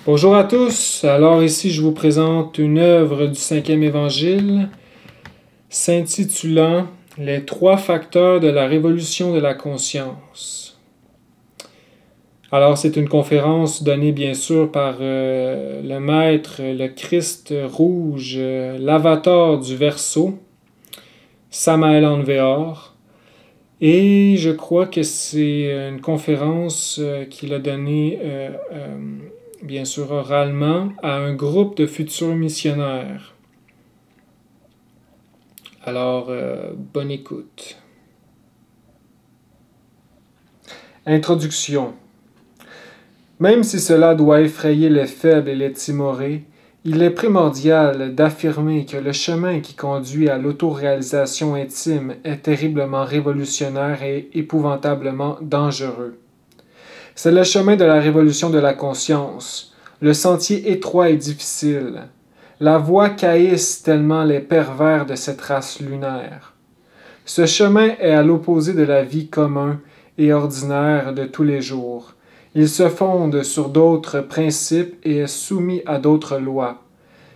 Bonjour à tous. Alors ici, je vous présente une œuvre du 5e évangile s'intitulant Les trois facteurs de la révolution de la conscience. Alors c'est une conférence donnée bien sûr par le maître, le Christ rouge, l'avatar du Verseau, Samael Aun Weor. Et je crois que c'est une conférence qu'il a donnée bien sûr oralement, à un groupe de futurs missionnaires. Alors, bonne écoute. Introduction. Même si cela doit effrayer les faibles et les timorés, il est primordial d'affirmer que le chemin qui conduit à l'autoréalisation intime est terriblement révolutionnaire et épouvantablement dangereux. C'est le chemin de la révolution de la conscience. Le sentier étroit et difficile. La voie caïsse tellement les pervers de cette race lunaire. Ce chemin est à l'opposé de la vie commune et ordinaire de tous les jours. Il se fonde sur d'autres principes et est soumis à d'autres lois.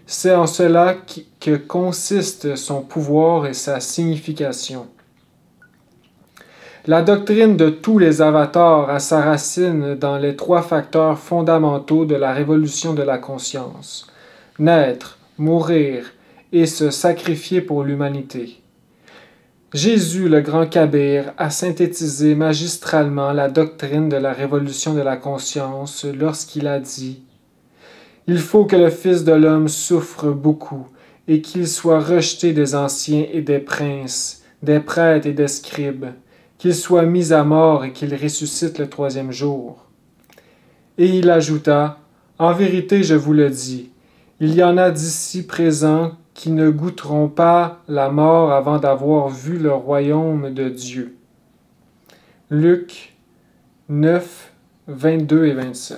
C'est en cela que consiste son pouvoir et sa signification. La doctrine de tous les avatars a sa racine dans les trois facteurs fondamentaux de la révolution de la conscience: naître, mourir et se sacrifier pour l'humanité. Jésus, le grand Kabir, a synthétisé magistralement la doctrine de la révolution de la conscience lorsqu'il a dit: « Il faut que le Fils de l'homme souffre beaucoup et qu'il soit rejeté des anciens et des princes, des prêtres et des scribes, qu'il soit mis à mort et qu'il ressuscite le troisième jour. » Et il ajouta: « En vérité, je vous le dis, il y en a d'ici présents qui ne goûteront pas la mort avant d'avoir vu le royaume de Dieu. » Luc 9, 22 et 27.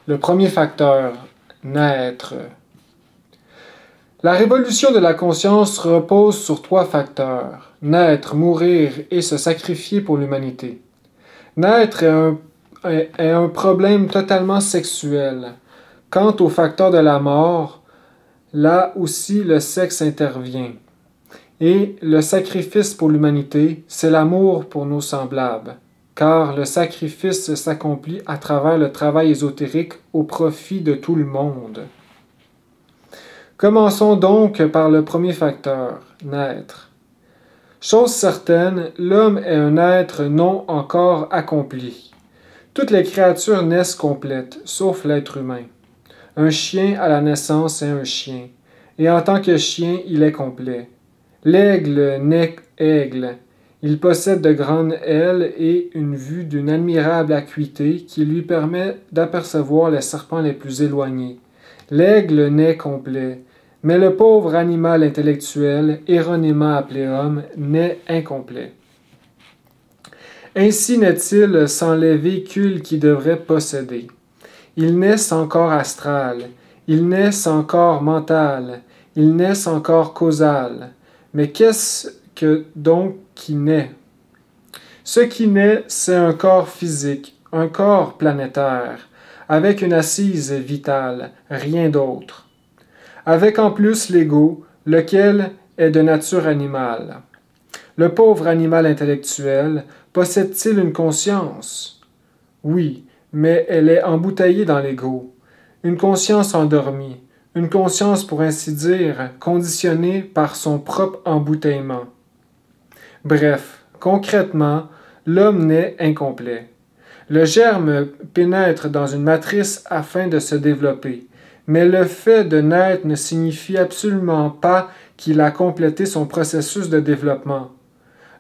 Le premier facteur, naître. La révolution de la conscience repose sur trois facteurs: naître, mourir et se sacrifier pour l'humanité. Naître est un problème totalement sexuel. Quant au facteur de la mort, là aussi le sexe intervient. Et le sacrifice pour l'humanité, c'est l'amour pour nos semblables, car le sacrifice s'accomplit à travers le travail ésotérique au profit de tout le monde. Commençons donc par le premier facteur, naître. Chose certaine, l'homme est un être non encore accompli. Toutes les créatures naissent complètes, sauf l'être humain. Un chien à la naissance est un chien, et en tant que chien, il est complet. L'aigle naît aigle. Il possède de grandes ailes et une vue d'une admirable acuité qui lui permet d'apercevoir les serpents les plus éloignés. L'aigle naît complet. Mais le pauvre animal intellectuel, erronément appelé homme, naît incomplet. Ainsi naît-il sans les véhicules qu'il devrait posséder. Il naît sans corps astral, il naît sans corps mental, il naît sans corps causal. Mais qu'est-ce que donc qui naît? Ce qui naît, c'est un corps physique, un corps planétaire, avec une assise vitale, rien d'autre. Avec en plus l'ego, lequel est de nature animale. Le pauvre animal intellectuel possède-t-il une conscience? Oui, mais elle est embouteillée dans l'ego. Une conscience endormie, une conscience pour ainsi dire conditionnée par son propre embouteillement. Bref, concrètement, l'homme naît incomplet. Le germe pénètre dans une matrice afin de se développer. Mais le fait de naître ne signifie absolument pas qu'il a complété son processus de développement.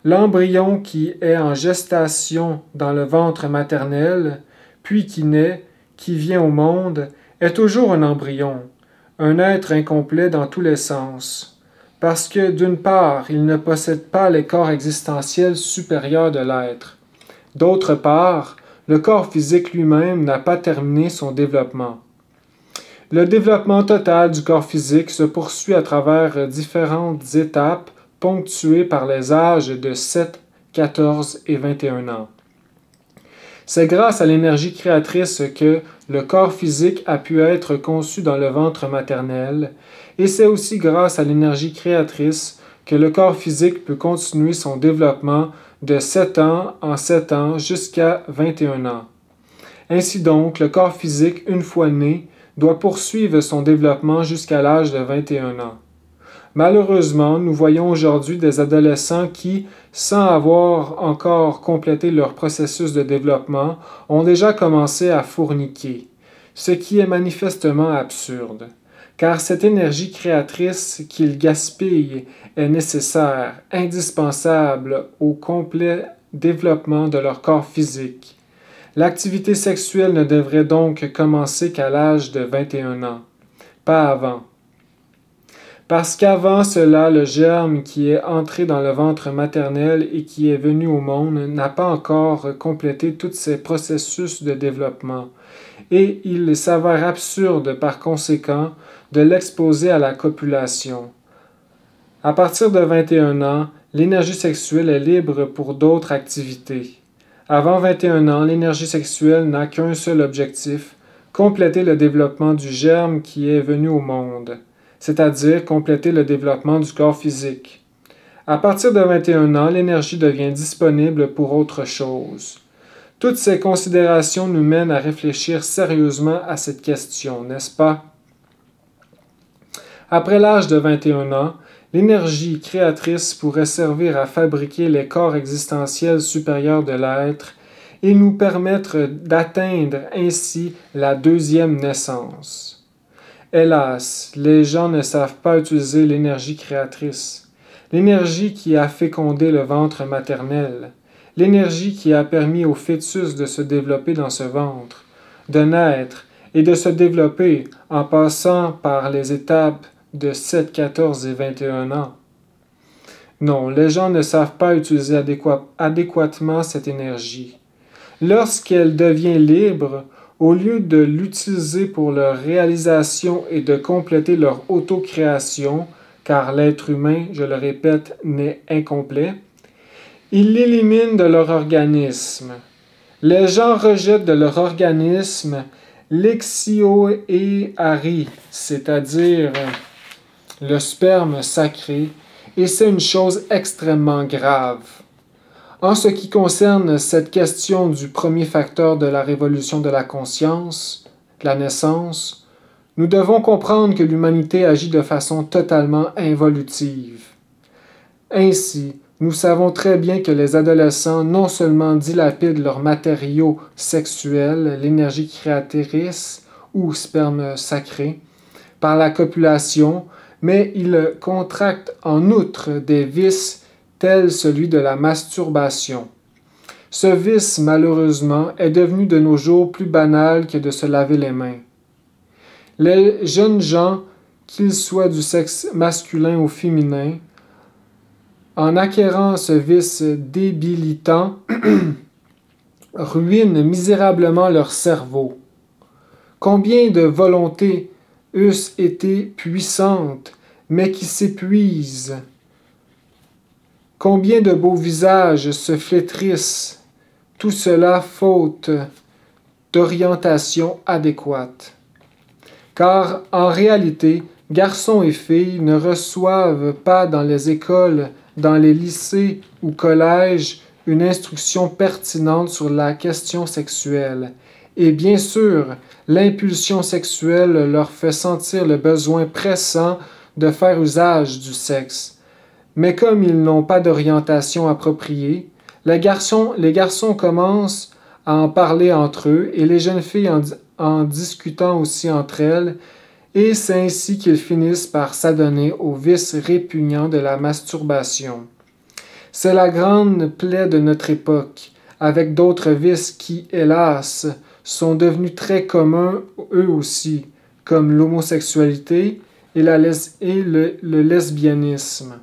L'embryon qui est en gestation dans le ventre maternel, puis qui naît, qui vient au monde, est toujours un embryon, un être incomplet dans tous les sens. Parce que, d'une part, il ne possède pas les corps existentiels supérieurs de l'être. D'autre part, le corps physique lui-même n'a pas terminé son développement. Le développement total du corps physique se poursuit à travers différentes étapes ponctuées par les âges de 7, 14 et 21 ans. C'est grâce à l'énergie créatrice que le corps physique a pu être conçu dans le ventre maternel, et c'est aussi grâce à l'énergie créatrice que le corps physique peut continuer son développement de 7 ans en 7 ans jusqu'à 21 ans. Ainsi donc, le corps physique, une fois né, doit poursuivre son développement jusqu'à l'âge de 21 ans. Malheureusement, nous voyons aujourd'hui des adolescents qui, sans avoir encore complété leur processus de développement, ont déjà commencé à fourniquer, ce qui est manifestement absurde, car cette énergie créatrice qu'ils gaspillent est nécessaire, indispensable au complet développement de leur corps physique. L'activité sexuelle ne devrait donc commencer qu'à l'âge de 21 ans, pas avant. Parce qu'avant cela, le germe qui est entré dans le ventre maternel et qui est venu au monde n'a pas encore complété tous ses processus de développement, et il s'avère absurde par conséquent de l'exposer à la copulation. À partir de 21 ans, l'énergie sexuelle est libre pour d'autres activités. Avant 21 ans, l'énergie sexuelle n'a qu'un seul objectif, compléter le développement du germe qui est venu au monde, c'est-à-dire compléter le développement du corps physique. À partir de 21 ans, l'énergie devient disponible pour autre chose. Toutes ces considérations nous mènent à réfléchir sérieusement à cette question, n'est-ce pas? Après l'âge de 21 ans, l'énergie créatrice pourrait servir à fabriquer les corps existentiels supérieurs de l'être et nous permettre d'atteindre ainsi la deuxième naissance. Hélas, les gens ne savent pas utiliser l'énergie créatrice, l'énergie qui a fécondé le ventre maternel, l'énergie qui a permis au fœtus de se développer dans ce ventre, de naître et de se développer en passant par les étapes de 7, 14 et 21 ans. Non, les gens ne savent pas utiliser adéquatement cette énergie. Lorsqu'elle devient libre, au lieu de l'utiliser pour leur réalisation et de compléter leur autocréation, car l'être humain, je le répète, n'est incomplet, ils l'éliminent de leur organisme. Les gens rejettent de leur organisme l'exioéhari, c'est-à-dire le sperme sacré, et c'est une chose extrêmement grave. En ce qui concerne cette question du premier facteur de la révolution de la conscience, la naissance, nous devons comprendre que l'humanité agit de façon totalement involutive. Ainsi, nous savons très bien que les adolescents non seulement dilapident leurs matériaux sexuels, l'énergie créatrice ou sperme sacré, par la copulation, mais ils contractent en outre des vices tel celui de la masturbation. Ce vice, malheureusement, est devenu de nos jours plus banal que de se laver les mains. Les jeunes gens, qu'ils soient du sexe masculin ou féminin, en acquérant ce vice débilitant, ruinent misérablement leur cerveau. Combien de volontés eussent été puissantes, mais qui s'épuisent? Combien de beaux visages se flétrissent, tout cela faute d'orientation adéquate. Car en réalité, garçons et filles ne reçoivent pas dans les écoles, dans les lycées ou collèges une instruction pertinente sur la question sexuelle. Et bien sûr, l'impulsion sexuelle leur fait sentir le besoin pressant de faire usage du sexe. Mais comme ils n'ont pas d'orientation appropriée, les garçons commencent à en parler entre eux et les jeunes filles en discutant aussi entre elles, et c'est ainsi qu'ils finissent par s'adonner au vice répugnant de la masturbation. C'est la grande plaie de notre époque, avec d'autres vices qui, hélas, sont devenus très communs eux aussi, comme l'homosexualité et le lesbianisme.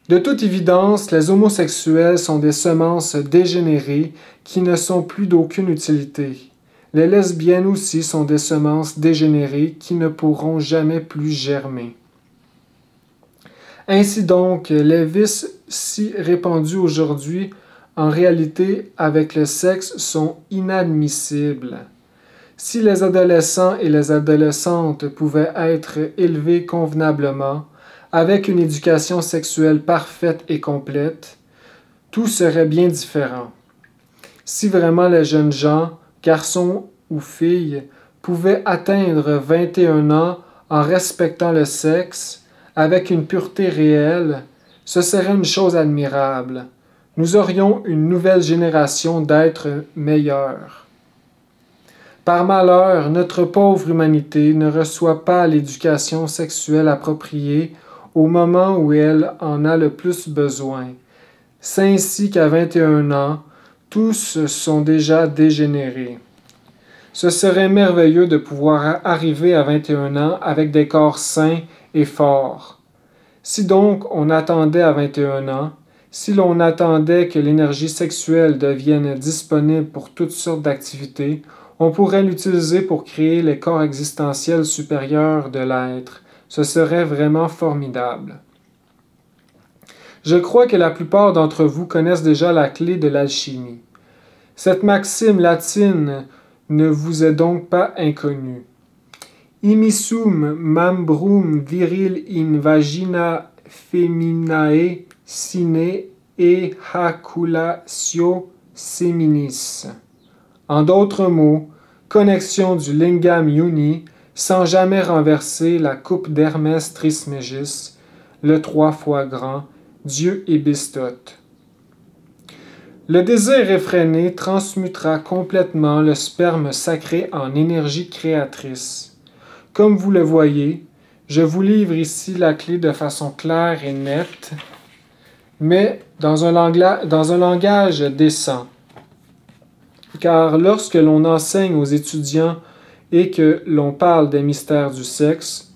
De toute évidence, les homosexuels sont des semences dégénérées qui ne sont plus d'aucune utilité. Les lesbiennes aussi sont des semences dégénérées qui ne pourront jamais plus germer. Ainsi donc, les vices si répandus aujourd'hui en réalité, avec le sexe sont inadmissibles. Si les adolescents et les adolescentes pouvaient être élevés convenablement, avec une éducation sexuelle parfaite et complète, tout serait bien différent. Si vraiment les jeunes gens, garçons ou filles, pouvaient atteindre 21 ans en respectant le sexe, avec une pureté réelle, ce serait une chose admirable. Nous aurions une nouvelle génération d'êtres meilleurs. Par malheur, notre pauvre humanité ne reçoit pas l'éducation sexuelle appropriée au moment où elle en a le plus besoin. C'est ainsi qu'à 21 ans, tous sont déjà dégénérés. Ce serait merveilleux de pouvoir arriver à 21 ans avec des corps sains et forts. Si donc on attendait à 21 ans, si l'on attendait que l'énergie sexuelle devienne disponible pour toutes sortes d'activités, on pourrait l'utiliser pour créer les corps existentiels supérieurs de l'être. Ce serait vraiment formidable. Je crois que la plupart d'entre vous connaissent déjà la clé de l'alchimie. Cette maxime latine ne vous est donc pas inconnue. Immissum membrum viril in vagina feminae sine ejaculatio seminis. En d'autres mots, connexion du lingam iuni sans jamais renverser la coupe d'Hermès Trismégis, le 3 fois grand, Dieu ébistote. Le désir effréné transmutera complètement le sperme sacré en énergie créatrice. Comme vous le voyez, je vous livre ici la clé de façon claire et nette, mais dans un langage décent. Car lorsque l'on enseigne aux étudiants et que l'on parle des mystères du sexe,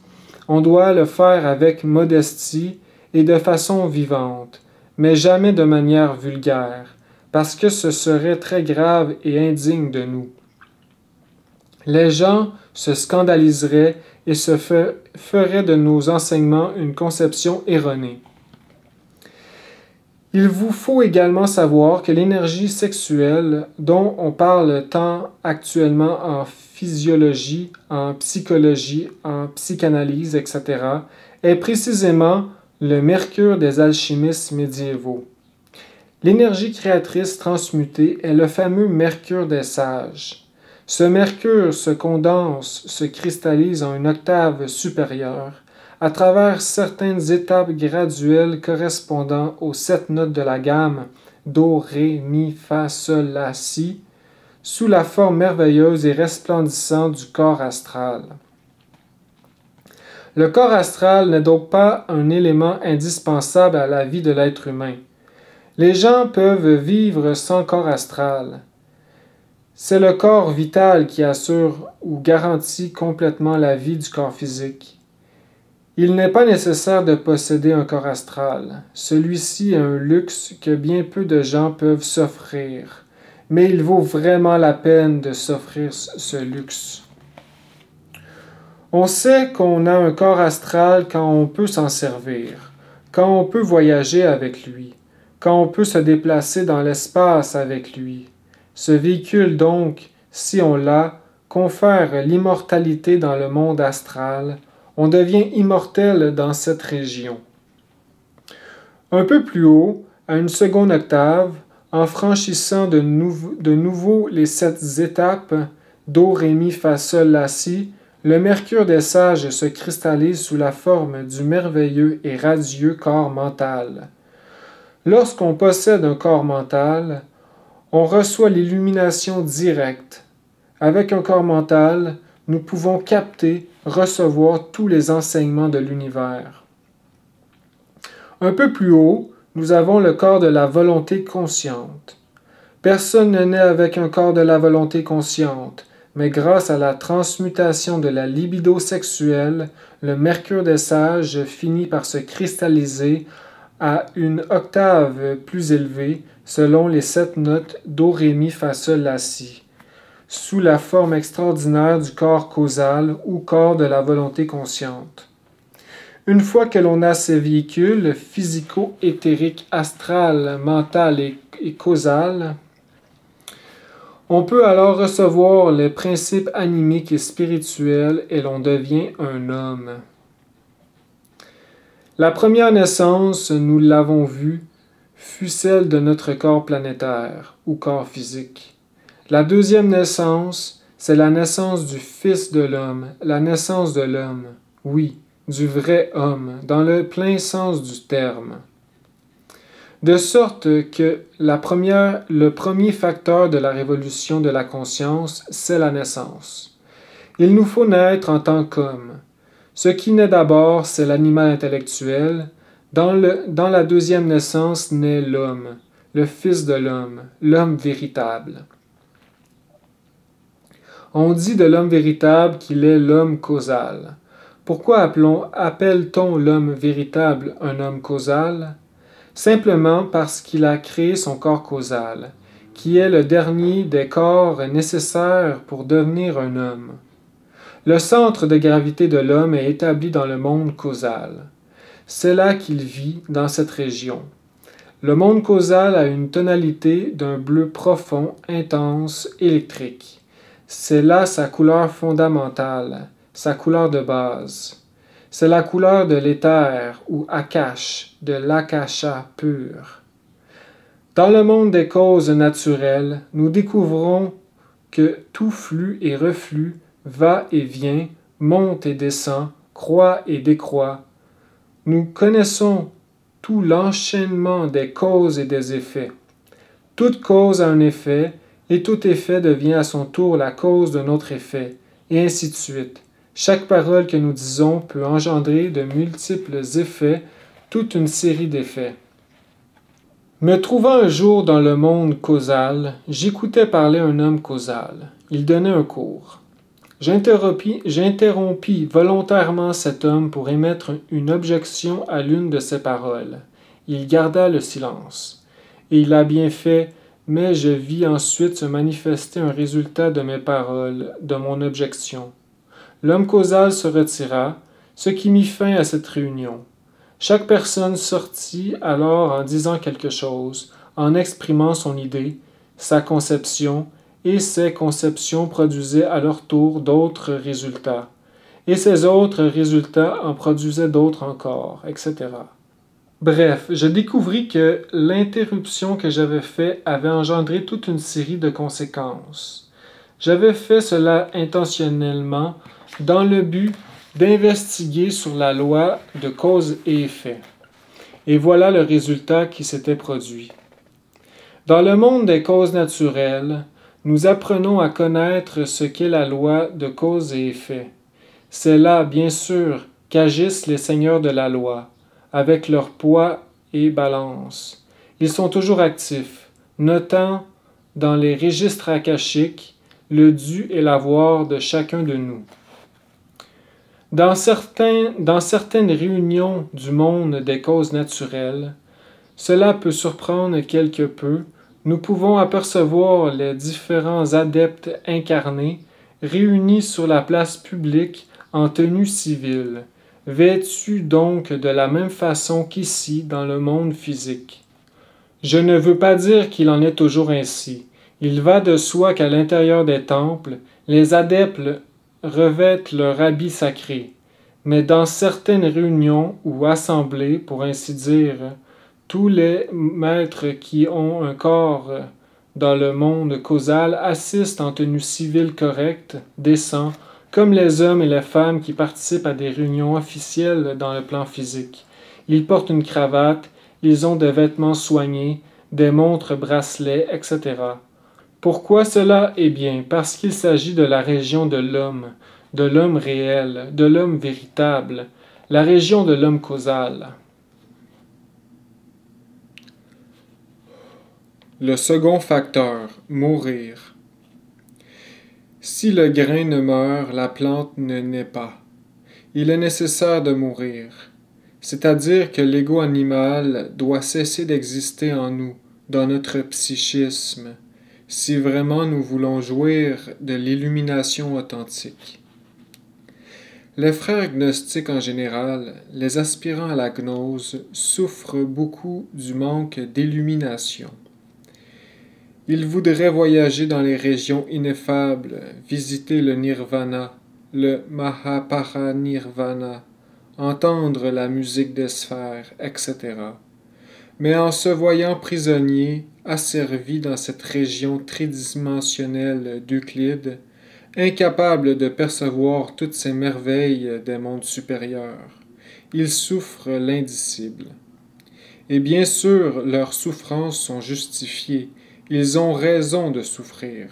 on doit le faire avec modestie et de façon vivante, mais jamais de manière vulgaire, parce que ce serait très grave et indigne de nous. Les gens se scandaliseraient et se feraient de nos enseignements une conception erronée. Il vous faut également savoir que l'énergie sexuelle, dont on parle tant actuellement en physiologie, en psychologie, en psychanalyse, etc., est précisément le mercure des alchimistes médiévaux. L'énergie créatrice transmutée est le fameux mercure des sages. Ce mercure se condense, se cristallise en une octave supérieure, à travers certaines étapes graduelles correspondant aux 7 notes de la gamme Do, Ré, Mi, Fa, Sol, La, Si, sous la forme merveilleuse et resplendissante du corps astral. Le corps astral n'est donc pas un élément indispensable à la vie de l'être humain. Les gens peuvent vivre sans corps astral. C'est le corps vital qui assure ou garantit complètement la vie du corps physique. Il n'est pas nécessaire de posséder un corps astral. Celui-ci est un luxe que bien peu de gens peuvent s'offrir, mais il vaut vraiment la peine de s'offrir ce luxe. On sait qu'on a un corps astral quand on peut s'en servir, quand on peut voyager avec lui, quand on peut se déplacer dans l'espace avec lui. Ce véhicule donc, si on l'a, confère l'immortalité dans le monde astral. On devient immortel dans cette région. Un peu plus haut, à une seconde octave, en franchissant de nouveau les 7 étapes, Do, Ré, Mi, Fa, Sol, La, Si, le mercure des sages se cristallise sous la forme du merveilleux et radieux corps mental. Lorsqu'on possède un corps mental, on reçoit l'illumination directe. Avec un corps mental, nous pouvons capter, recevoir tous les enseignements de l'univers. Un peu plus haut, nous avons le corps de la volonté consciente. Personne ne naît avec un corps de la volonté consciente, mais grâce à la transmutation de la libido sexuelle, le mercure des sages finit par se cristalliser à une octave plus élevée, selon les 7 notes Do, Ré, Mi, Fa, Sol, La, Si, sous la forme extraordinaire du corps causal ou corps de la volonté consciente. Une fois que l'on a ces véhicules physico-éthériques, astral, mental et causal, on peut alors recevoir les principes animiques et spirituels et l'on devient un homme. La première naissance, nous l'avons vu, fut celle de notre corps planétaire ou corps physique. La deuxième naissance, c'est la naissance du Fils de l'homme, la naissance de l'homme, oui, du vrai homme, dans le plein sens du terme. De sorte que le premier facteur de la révolution de la conscience, c'est la naissance. Il nous faut naître en tant qu'homme. Ce qui naît d'abord, c'est l'animal intellectuel. Dans la deuxième naissance naît l'homme, le Fils de l'homme véritable. On dit de l'homme véritable qu'il est l'homme causal. Pourquoi appelle-t-on l'homme véritable un homme causal? Simplement parce qu'il a créé son corps causal, qui est le dernier des corps nécessaires pour devenir un homme. Le centre de gravité de l'homme est établi dans le monde causal. C'est là qu'il vit, dans cette région. Le monde causal a une tonalité d'un bleu profond, intense, électrique. C'est là sa couleur fondamentale, sa couleur de base. C'est la couleur de l'éther ou akash, de l'akasha pur. Dans le monde des causes naturelles, nous découvrons que tout flux et reflux va et vient, monte et descend, croît et décroît. Nous connaissons tout l'enchaînement des causes et des effets. Toute cause a un effet, et tout effet devient à son tour la cause d'un autre effet, et ainsi de suite. Chaque parole que nous disons peut engendrer de multiples effets, toute une série d'effets. Me trouvant un jour dans le monde causal, j'écoutais parler un homme causal. Il donnait un cours. J'interrompis volontairement cet homme pour émettre une objection à l'une de ses paroles. Il garda le silence. Et il a bien fait, mais je vis ensuite se manifester un résultat de mes paroles, de mon objection. L'homme causal se retira, ce qui mit fin à cette réunion. Chaque personne sortit alors en disant quelque chose, en exprimant son idée, sa conception, et ces conceptions produisaient à leur tour d'autres résultats, et ces autres résultats en produisaient d'autres encore, etc. Bref, je découvris que l'interruption que j'avais faite avait engendré toute une série de conséquences. J'avais fait cela intentionnellement dans le but d'investiguer sur la loi de cause et effet. Et voilà le résultat qui s'était produit. Dans le monde des causes naturelles, nous apprenons à connaître ce qu'est la loi de cause et effet. C'est là, bien sûr, qu'agissent les seigneurs de la loi, avec leur poids et balance. Ils sont toujours actifs, notant dans les registres akashiques le dû et l'avoir de chacun de nous. Dans certaines réunions du monde des causes naturelles, cela peut surprendre quelque peu, nous pouvons apercevoir les différents adeptes incarnés réunis sur la place publique en tenue civile, vêtus donc de la même façon qu'ici dans le monde physique. Je ne veux pas dire qu'il en est toujours ainsi. Il va de soi qu'à l'intérieur des temples, les adeptes revêtent leur habit sacré. Mais dans certaines réunions ou assemblées, pour ainsi dire, tous les maîtres qui ont un corps dans le monde causal assistent en tenue civile correcte, décent, comme les hommes et les femmes qui participent à des réunions officielles dans le plan physique. Ils portent une cravate, ils ont des vêtements soignés, des montres, bracelets, etc. Pourquoi cela? Eh bien, parce qu'il s'agit de la région de l'homme réel, de l'homme véritable, la région de l'homme causal. Le second facteur, mourir. Si le grain ne meurt, la plante ne naît pas. Il est nécessaire de mourir, c'est-à-dire que l'ego animal doit cesser d'exister en nous, dans notre psychisme, si vraiment nous voulons jouir de l'illumination authentique. Les frères gnostiques en général, les aspirants à la gnose, souffrent beaucoup du manque d'illumination. Ils voudraient voyager dans les régions ineffables, visiter le nirvana, le mahaparanirvana, entendre la musique des sphères, etc. Mais en se voyant prisonniers, asservis dans cette région tridimensionnelle d'Euclide, incapables de percevoir toutes ces merveilles des mondes supérieurs, ils souffrent l'indicible. Et bien sûr, leurs souffrances sont justifiées, ils ont raison de souffrir.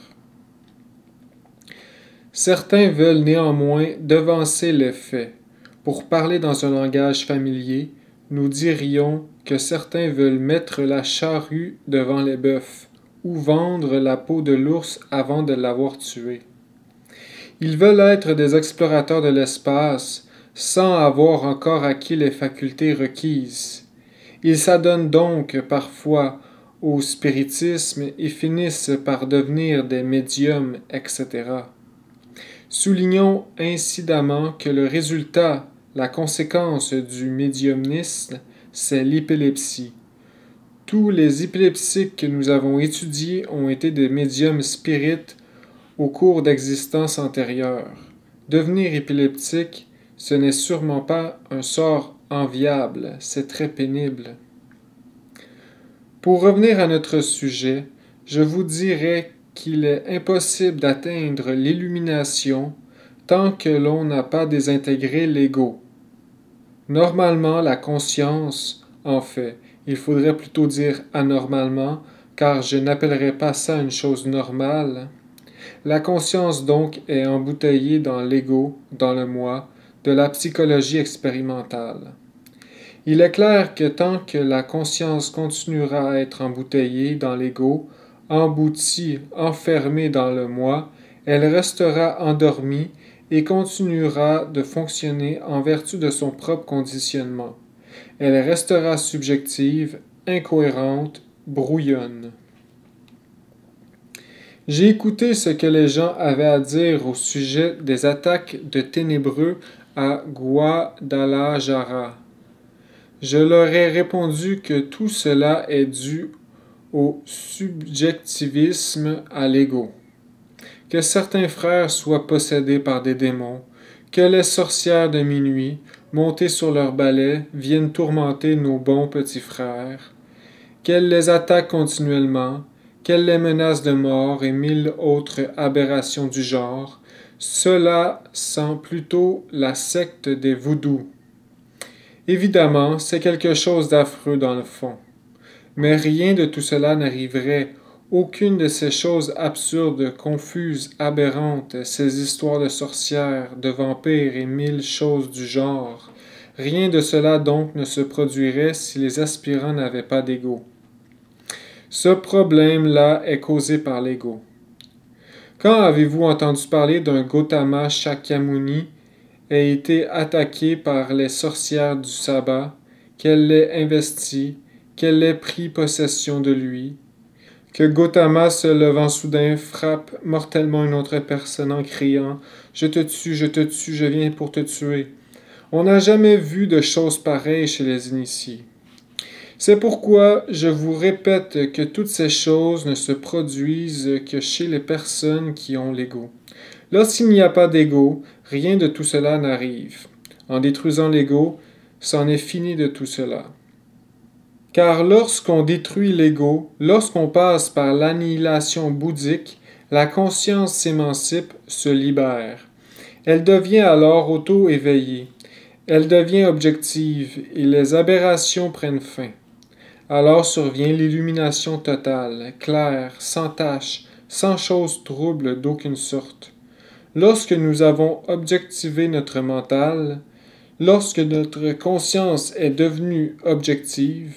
Certains veulent néanmoins devancer les faits. Pour parler dans un langage familier, nous dirions que certains veulent mettre la charrue devant les bœufs, ou vendre la peau de l'ours avant de l'avoir tué. Ils veulent être des explorateurs de l'espace, sans avoir encore acquis les facultés requises. Ils s'adonnent donc parfois au spiritisme et finissent par devenir des médiums, etc. Soulignons incidemment que le résultat, la conséquence du médiumnisme, c'est l'épilepsie. Tous les épileptiques que nous avons étudiés ont été des médiums spirites au cours d'existences antérieures. Devenir épileptique, ce n'est sûrement pas un sort enviable, c'est très pénible. Pour revenir à notre sujet, je vous dirais qu'il est impossible d'atteindre l'illumination tant que l'on n'a pas désintégré l'ego. Normalement, la conscience, en fait, il faudrait plutôt dire anormalement, car je n'appellerais pas ça une chose normale. La conscience donc est embouteillée dans l'ego, dans le moi, de la psychologie expérimentale. Il est clair que tant que la conscience continuera à être embouteillée dans l'ego, emboutie, enfermée dans le moi, elle restera endormie et continuera de fonctionner en vertu de son propre conditionnement. Elle restera subjective, incohérente, brouillonne. J'ai écouté ce que les gens avaient à dire au sujet des attaques de ténébreux à Guadalajara. Je leur ai répondu que tout cela est dû au subjectivisme, à l'ego. Que certains frères soient possédés par des démons, que les sorcières de minuit, montées sur leurs balais, viennent tourmenter nos bons petits frères, qu'elles les attaquent continuellement, qu'elles les menacent de mort et mille autres aberrations du genre, cela sent plutôt la secte des voodous. Évidemment, c'est quelque chose d'affreux dans le fond. Mais rien de tout cela n'arriverait. Aucune de ces choses absurdes, confuses, aberrantes, ces histoires de sorcières, de vampires et mille choses du genre, rien de cela donc ne se produirait si les aspirants n'avaient pas d'ego. Ce problème-là est causé par l'ego. Quand avez-vous entendu parler d'un Gautama Shakyamuni ait été attaqué par les sorcières du sabbat, qu'elle l'ait investi, qu'elle ait pris possession de lui, que Gautama, se levant soudain, frappe mortellement une autre personne en criant « Je te tue, je viens pour te tuer ». On n'a jamais vu de choses pareilles chez les initiés. C'est pourquoi je vous répète que toutes ces choses ne se produisent que chez les personnes qui ont l'ego. Lorsqu'il n'y a pas d'ego, rien de tout cela n'arrive. En détruisant l'ego, c'en est fini de tout cela. Car lorsqu'on détruit l'ego, lorsqu'on passe par l'annihilation bouddhique, la conscience s'émancipe, se libère. Elle devient alors auto-éveillée. Elle devient objective et les aberrations prennent fin. Alors survient l'illumination totale, claire, sans tache, sans chose trouble d'aucune sorte. Lorsque nous avons objectivé notre mental, lorsque notre conscience est devenue objective,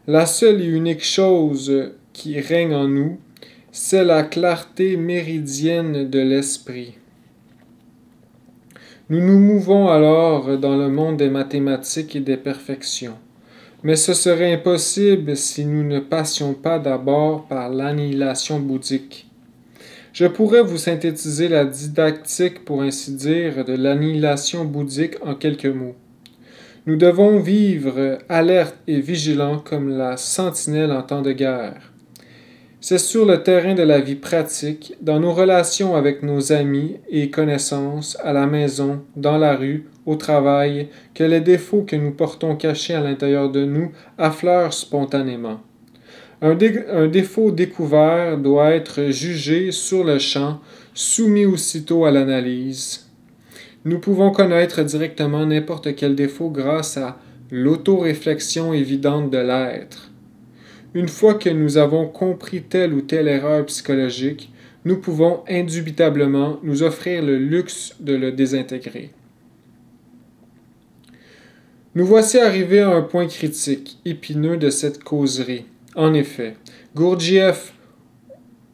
la seule et unique chose qui règne en nous, c'est la clarté méridienne de l'esprit. Nous nous mouvons alors dans le monde des mathématiques et des perfections. Mais ce serait impossible si nous ne passions pas d'abord par l'annihilation bouddhique. Je pourrais vous synthétiser la didactique, pour ainsi dire, de l'annihilation bouddhique en quelques mots. Nous devons vivre alertes et vigilants comme la sentinelle en temps de guerre. C'est sur le terrain de la vie pratique, dans nos relations avec nos amis et connaissances, à la maison, dans la rue, au travail, que les défauts que nous portons cachés à l'intérieur de nous affleurent spontanément. Un défaut découvert doit être jugé sur le champ, soumis aussitôt à l'analyse. Nous pouvons connaître directement n'importe quel défaut grâce à l'autoréflexion évidente de l'être. Une fois que nous avons compris telle ou telle erreur psychologique, nous pouvons indubitablement nous offrir le luxe de le désintégrer. Nous voici arrivés à un point critique, épineux de cette causerie. En effet, Gurdjieff,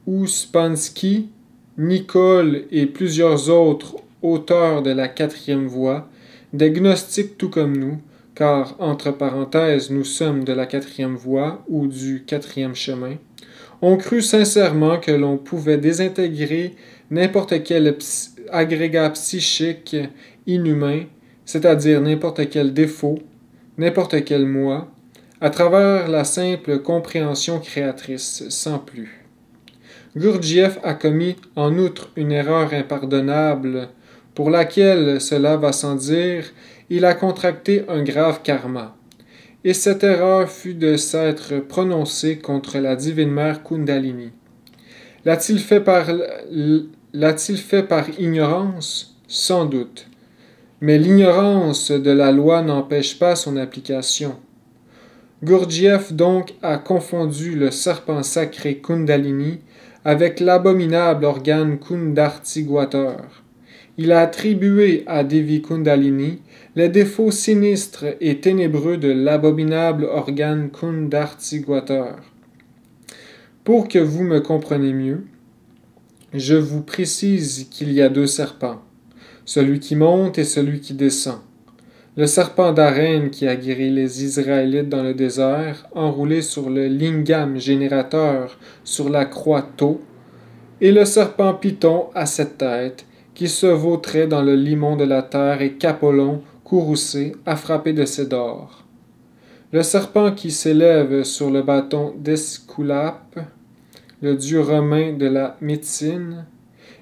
Ouspensky, Nicholl et plusieurs autres auteurs de la quatrième voie, des gnostiques tout comme nous, car, entre parenthèses, nous sommes de la quatrième voie ou du quatrième chemin, ont cru sincèrement que l'on pouvait désintégrer n'importe quel agrégat psychique inhumain, c'est-à-dire n'importe quel défaut, n'importe quel moi, à travers la simple compréhension créatrice, sans plus. Gurdjieff a commis en outre une erreur impardonnable, pour laquelle, cela va sans dire, il a contracté un grave karma. Et cette erreur fut de s'être prononcé contre la divine mère Kundalini. L'a-t-il fait par ignorance? Sans doute. Mais l'ignorance de la loi n'empêche pas son application. Gurdjieff donc a confondu le serpent sacré Kundalini avec l'abominable organe Kundartigwater. Il a attribué à Devi Kundalini les défauts sinistres et ténébreux de l'abominable organe Kundartigwater. Pour que vous me compreniez mieux, je vous précise qu'il y a deux serpents, celui qui monte et celui qui descend. Le serpent d'arène qui a guéri les Israélites dans le désert, enroulé sur le lingam générateur sur la croix Tho, et le serpent Python à sept têtes, qui se vautrait dans le limon de la terre et qu'Apollon, courroucé, a frappé de ses dors. Le serpent qui s'élève sur le bâton d'Esculape, le dieu romain de la médecine,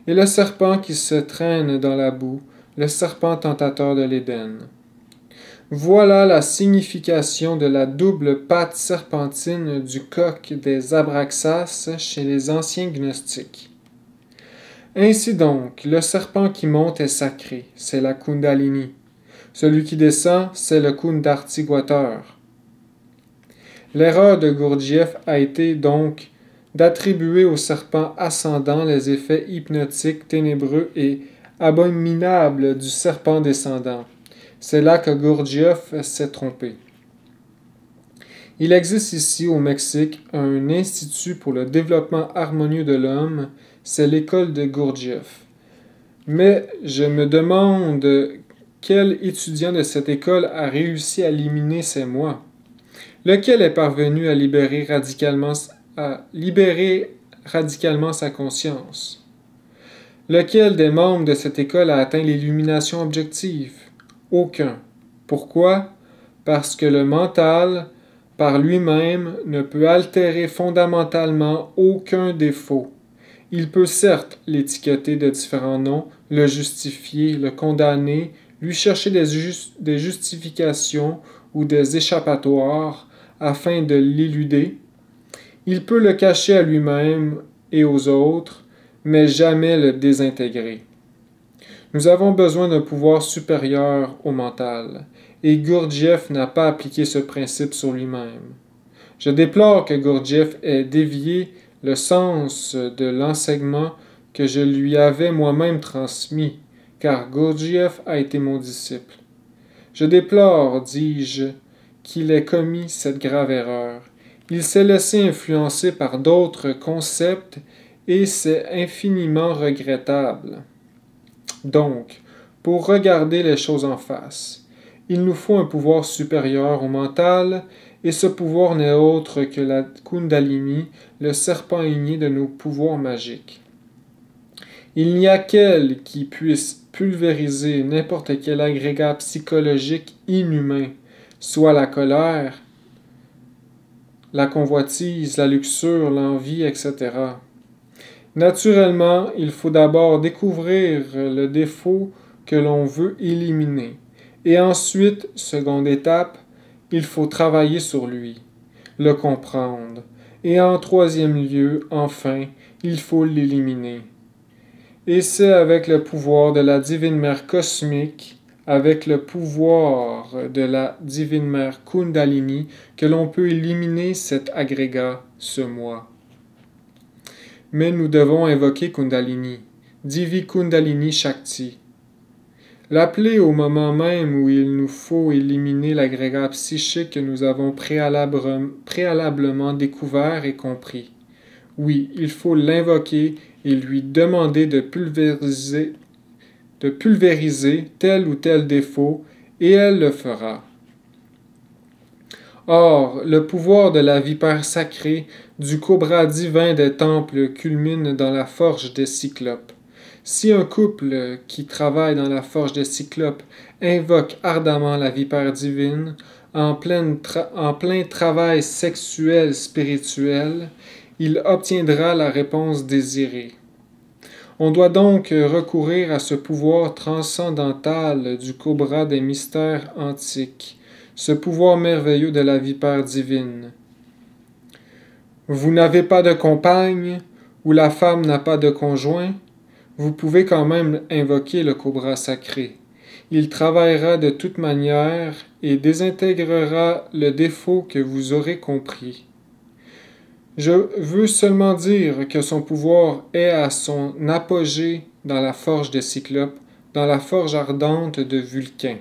et le serpent qui se traîne dans la boue, le serpent tentateur de l'Éden. Voilà la signification de la double patte serpentine du coq des Abraxas chez les anciens gnostiques. Ainsi donc, le serpent qui monte est sacré, c'est la Kundalini. Celui qui descend, c'est le Kundartigwater. L'erreur de Gurdjieff a été donc d'attribuer au serpent ascendant les effets hypnotiques, ténébreux et abominables du serpent descendant. C'est là que Gurdjieff s'est trompé. Il existe ici, au Mexique, un institut pour le développement harmonieux de l'homme, c'est l'école de Gurdjieff. Mais je me demande quel étudiant de cette école a réussi à éliminer ces moi. Lequel est parvenu à libérer radicalement sa conscience? Lequel des membres de cette école a atteint l'illumination objective? Aucun. Pourquoi? Parce que le mental, par lui-même, ne peut altérer fondamentalement aucun défaut. Il peut certes l'étiqueter de différents noms, le justifier, le condamner, lui chercher des justifications ou des échappatoires afin de l'éluder. Il peut le cacher à lui-même et aux autres, mais jamais le désintégrer. Nous avons besoin d'un pouvoir supérieur au mental, et Gurdjieff n'a pas appliqué ce principe sur lui-même. Je déplore que Gurdjieff ait dévié le sens de l'enseignement que je lui avais moi-même transmis, car Gurdjieff a été mon disciple. Je déplore, dis-je, qu'il ait commis cette grave erreur. Il s'est laissé influencer par d'autres concepts et c'est infiniment regrettable. Donc, pour regarder les choses en face, il nous faut un pouvoir supérieur au mental, et ce pouvoir n'est autre que la Kundalini, le serpent aigné de nos pouvoirs magiques. Il n'y a qu'elle qui puisse pulvériser n'importe quel agrégat psychologique inhumain, soit la colère, la convoitise, la luxure, l'envie, etc. Naturellement, il faut d'abord découvrir le défaut que l'on veut éliminer. Et ensuite, seconde étape, il faut travailler sur lui, le comprendre. Et en troisième lieu, enfin, il faut l'éliminer. Et c'est avec le pouvoir de la Divine Mère cosmique, avec le pouvoir de la Divine Mère Kundalini, que l'on peut éliminer cet agrégat, ce moi. Mais nous devons invoquer Kundalini, Divi Kundalini Shakti. L'appeler au moment même où il nous faut éliminer l'agrégat psychique que nous avons préalablement découvert et compris. Oui, il faut l'invoquer et lui demander de pulvériser tel ou tel défaut, et elle le fera. Or, le pouvoir de la vipère sacrée, du cobra divin des temples culmine dans la forge des cyclopes. Si un couple qui travaille dans la forge des cyclopes invoque ardemment la vipère divine, en plein travail sexuel spirituel, il obtiendra la réponse désirée. On doit donc recourir à ce pouvoir transcendantal du cobra des mystères antiques, ce pouvoir merveilleux de la vipère divine. Vous n'avez pas de compagne, ou la femme n'a pas de conjoint, vous pouvez quand même invoquer le cobra sacré. Il travaillera de toute manière et désintégrera le défaut que vous aurez compris. Je veux seulement dire que son pouvoir est à son apogée dans la forge des Cyclopes, dans la forge ardente de Vulcain.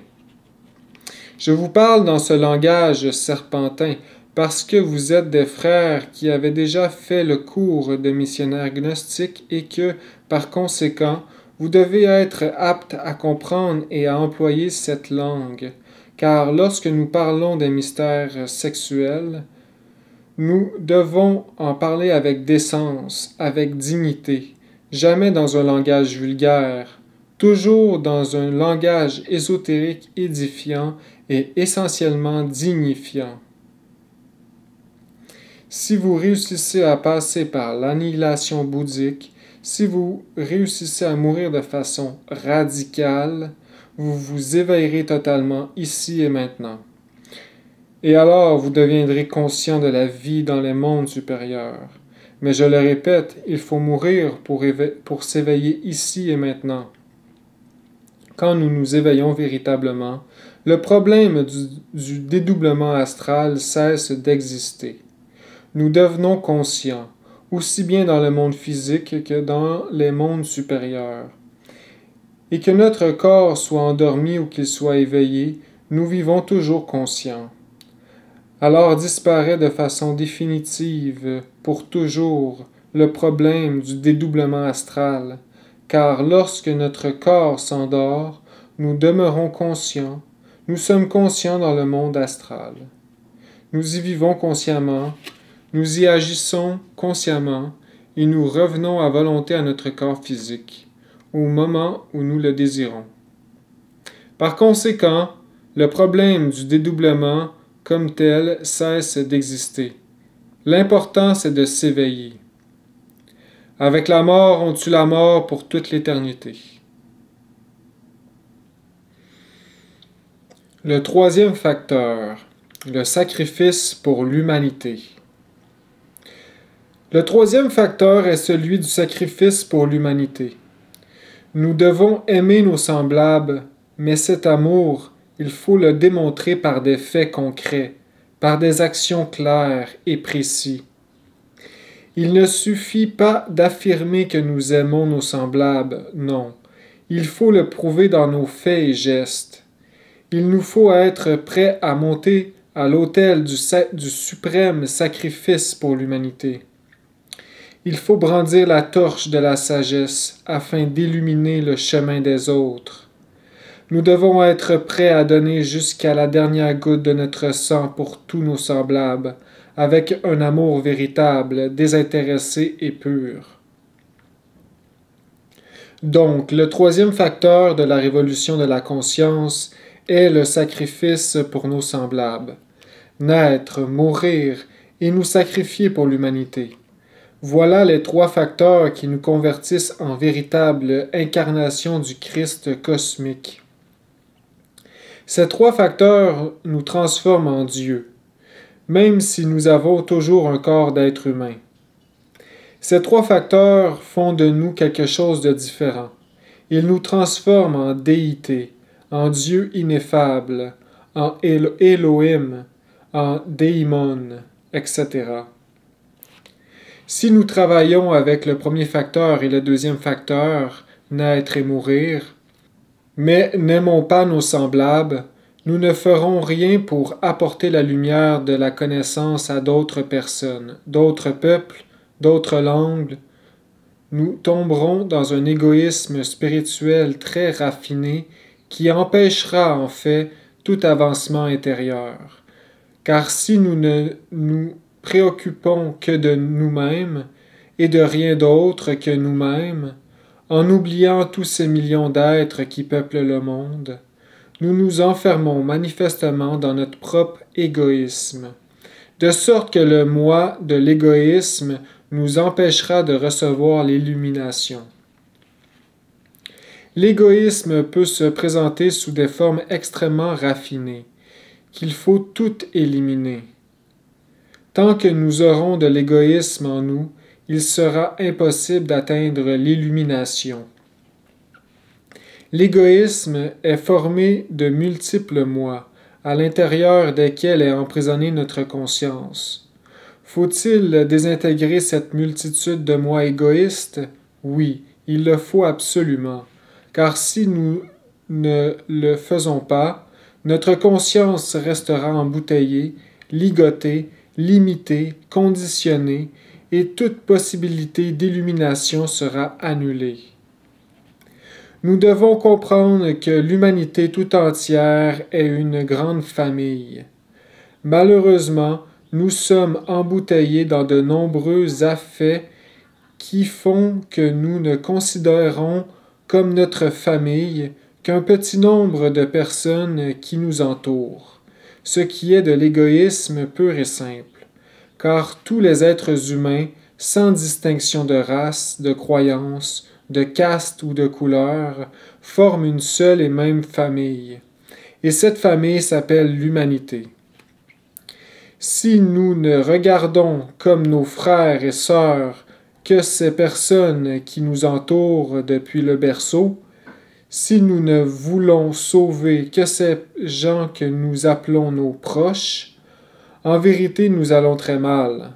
Je vous parle dans ce langage serpentin parce que vous êtes des frères qui avaient déjà fait le cours de missionnaires gnostiques et que, par conséquent, vous devez être aptes à comprendre et à employer cette langue, car lorsque nous parlons des mystères sexuels, nous devons en parler avec décence, avec dignité, jamais dans un langage vulgaire, toujours dans un langage ésotérique édifiant et essentiellement dignifiant. Si vous réussissez à passer par l'annihilation bouddhique, si vous réussissez à mourir de façon radicale, vous vous éveillerez totalement ici et maintenant. Et alors vous deviendrez conscient de la vie dans les mondes supérieurs. Mais je le répète, il faut mourir pour s'éveiller ici et maintenant. Quand nous nous éveillons véritablement, le problème du dédoublement astral cesse d'exister. Nous devenons conscients, aussi bien dans le monde physique que dans les mondes supérieurs. Et que notre corps soit endormi ou qu'il soit éveillé, nous vivons toujours conscients. Alors disparaît de façon définitive, pour toujours, le problème du dédoublement astral, car lorsque notre corps s'endort, nous demeurons conscients, nous sommes conscients dans le monde astral. Nous y vivons consciemment, nous y agissons consciemment, et nous revenons à volonté à notre corps physique, au moment où nous le désirons. Par conséquent, le problème du dédoublement comme tel cesse d'exister. L'important, c'est de s'éveiller. Avec la mort, on tue la mort pour toute l'éternité. Le troisième facteur, le sacrifice pour l'humanité. Le troisième facteur est celui du sacrifice pour l'humanité. Nous devons aimer nos semblables, mais cet amour, il faut le démontrer par des faits concrets, par des actions claires et précises. Il ne suffit pas d'affirmer que nous aimons nos semblables, non. Il faut le prouver dans nos faits et gestes. Il nous faut être prêts à monter à l'autel du suprême sacrifice pour l'humanité. Il faut brandir la torche de la sagesse afin d'illuminer le chemin des autres. Nous devons être prêts à donner jusqu'à la dernière goutte de notre sang pour tous nos semblables, avec un amour véritable, désintéressé et pur. Donc, le troisième facteur de la révolution de la conscience est le sacrifice pour nos semblables. Naître, mourir et nous sacrifier pour l'humanité. Voilà les trois facteurs qui nous convertissent en véritable incarnation du Christ cosmique. Ces trois facteurs nous transforment en Dieu, même si nous avons toujours un corps d'être humain. Ces trois facteurs font de nous quelque chose de différent. Ils nous transforment en déité, en Dieu ineffable, en Elohim, en Daimon, etc. Si nous travaillons avec le premier facteur et le deuxième facteur, naître et mourir, mais n'aimons pas nos semblables, nous ne ferons rien pour apporter la lumière de la connaissance à d'autres personnes, d'autres peuples, d'autres langues. Nous tomberons dans un égoïsme spirituel très raffiné qui empêchera en fait tout avancement intérieur. Car si nous ne nous préoccupons que de nous-mêmes et de rien d'autre que nous-mêmes, en oubliant tous ces millions d'êtres qui peuplent le monde, nous nous enfermons manifestement dans notre propre égoïsme, de sorte que le moi de l'égoïsme nous empêchera de recevoir l'illumination. L'égoïsme peut se présenter sous des formes extrêmement raffinées, qu'il faut toutes éliminer. Tant que nous aurons de l'égoïsme en nous, il sera impossible d'atteindre l'illumination. L'égoïsme est formé de multiples moi, à l'intérieur desquels est emprisonnée notre conscience. Faut-il désintégrer cette multitude de moi égoïstes? Oui, il le faut absolument, car si nous ne le faisons pas, notre conscience restera embouteillée, ligotée, limitée, conditionnée, et toute possibilité d'illumination sera annulée. Nous devons comprendre que l'humanité tout entière est une grande famille. Malheureusement, nous sommes embouteillés dans de nombreux affaires qui font que nous ne considérons comme notre famille qu'un petit nombre de personnes qui nous entourent, ce qui est de l'égoïsme pur et simple, car tous les êtres humains, sans distinction de race, de croyance, de caste ou de couleur, forment une seule et même famille, et cette famille s'appelle l'humanité. Si nous ne regardons comme nos frères et sœurs que ces personnes qui nous entourent depuis le berceau, si nous ne voulons sauver que ces gens que nous appelons nos proches, en vérité nous allons très mal.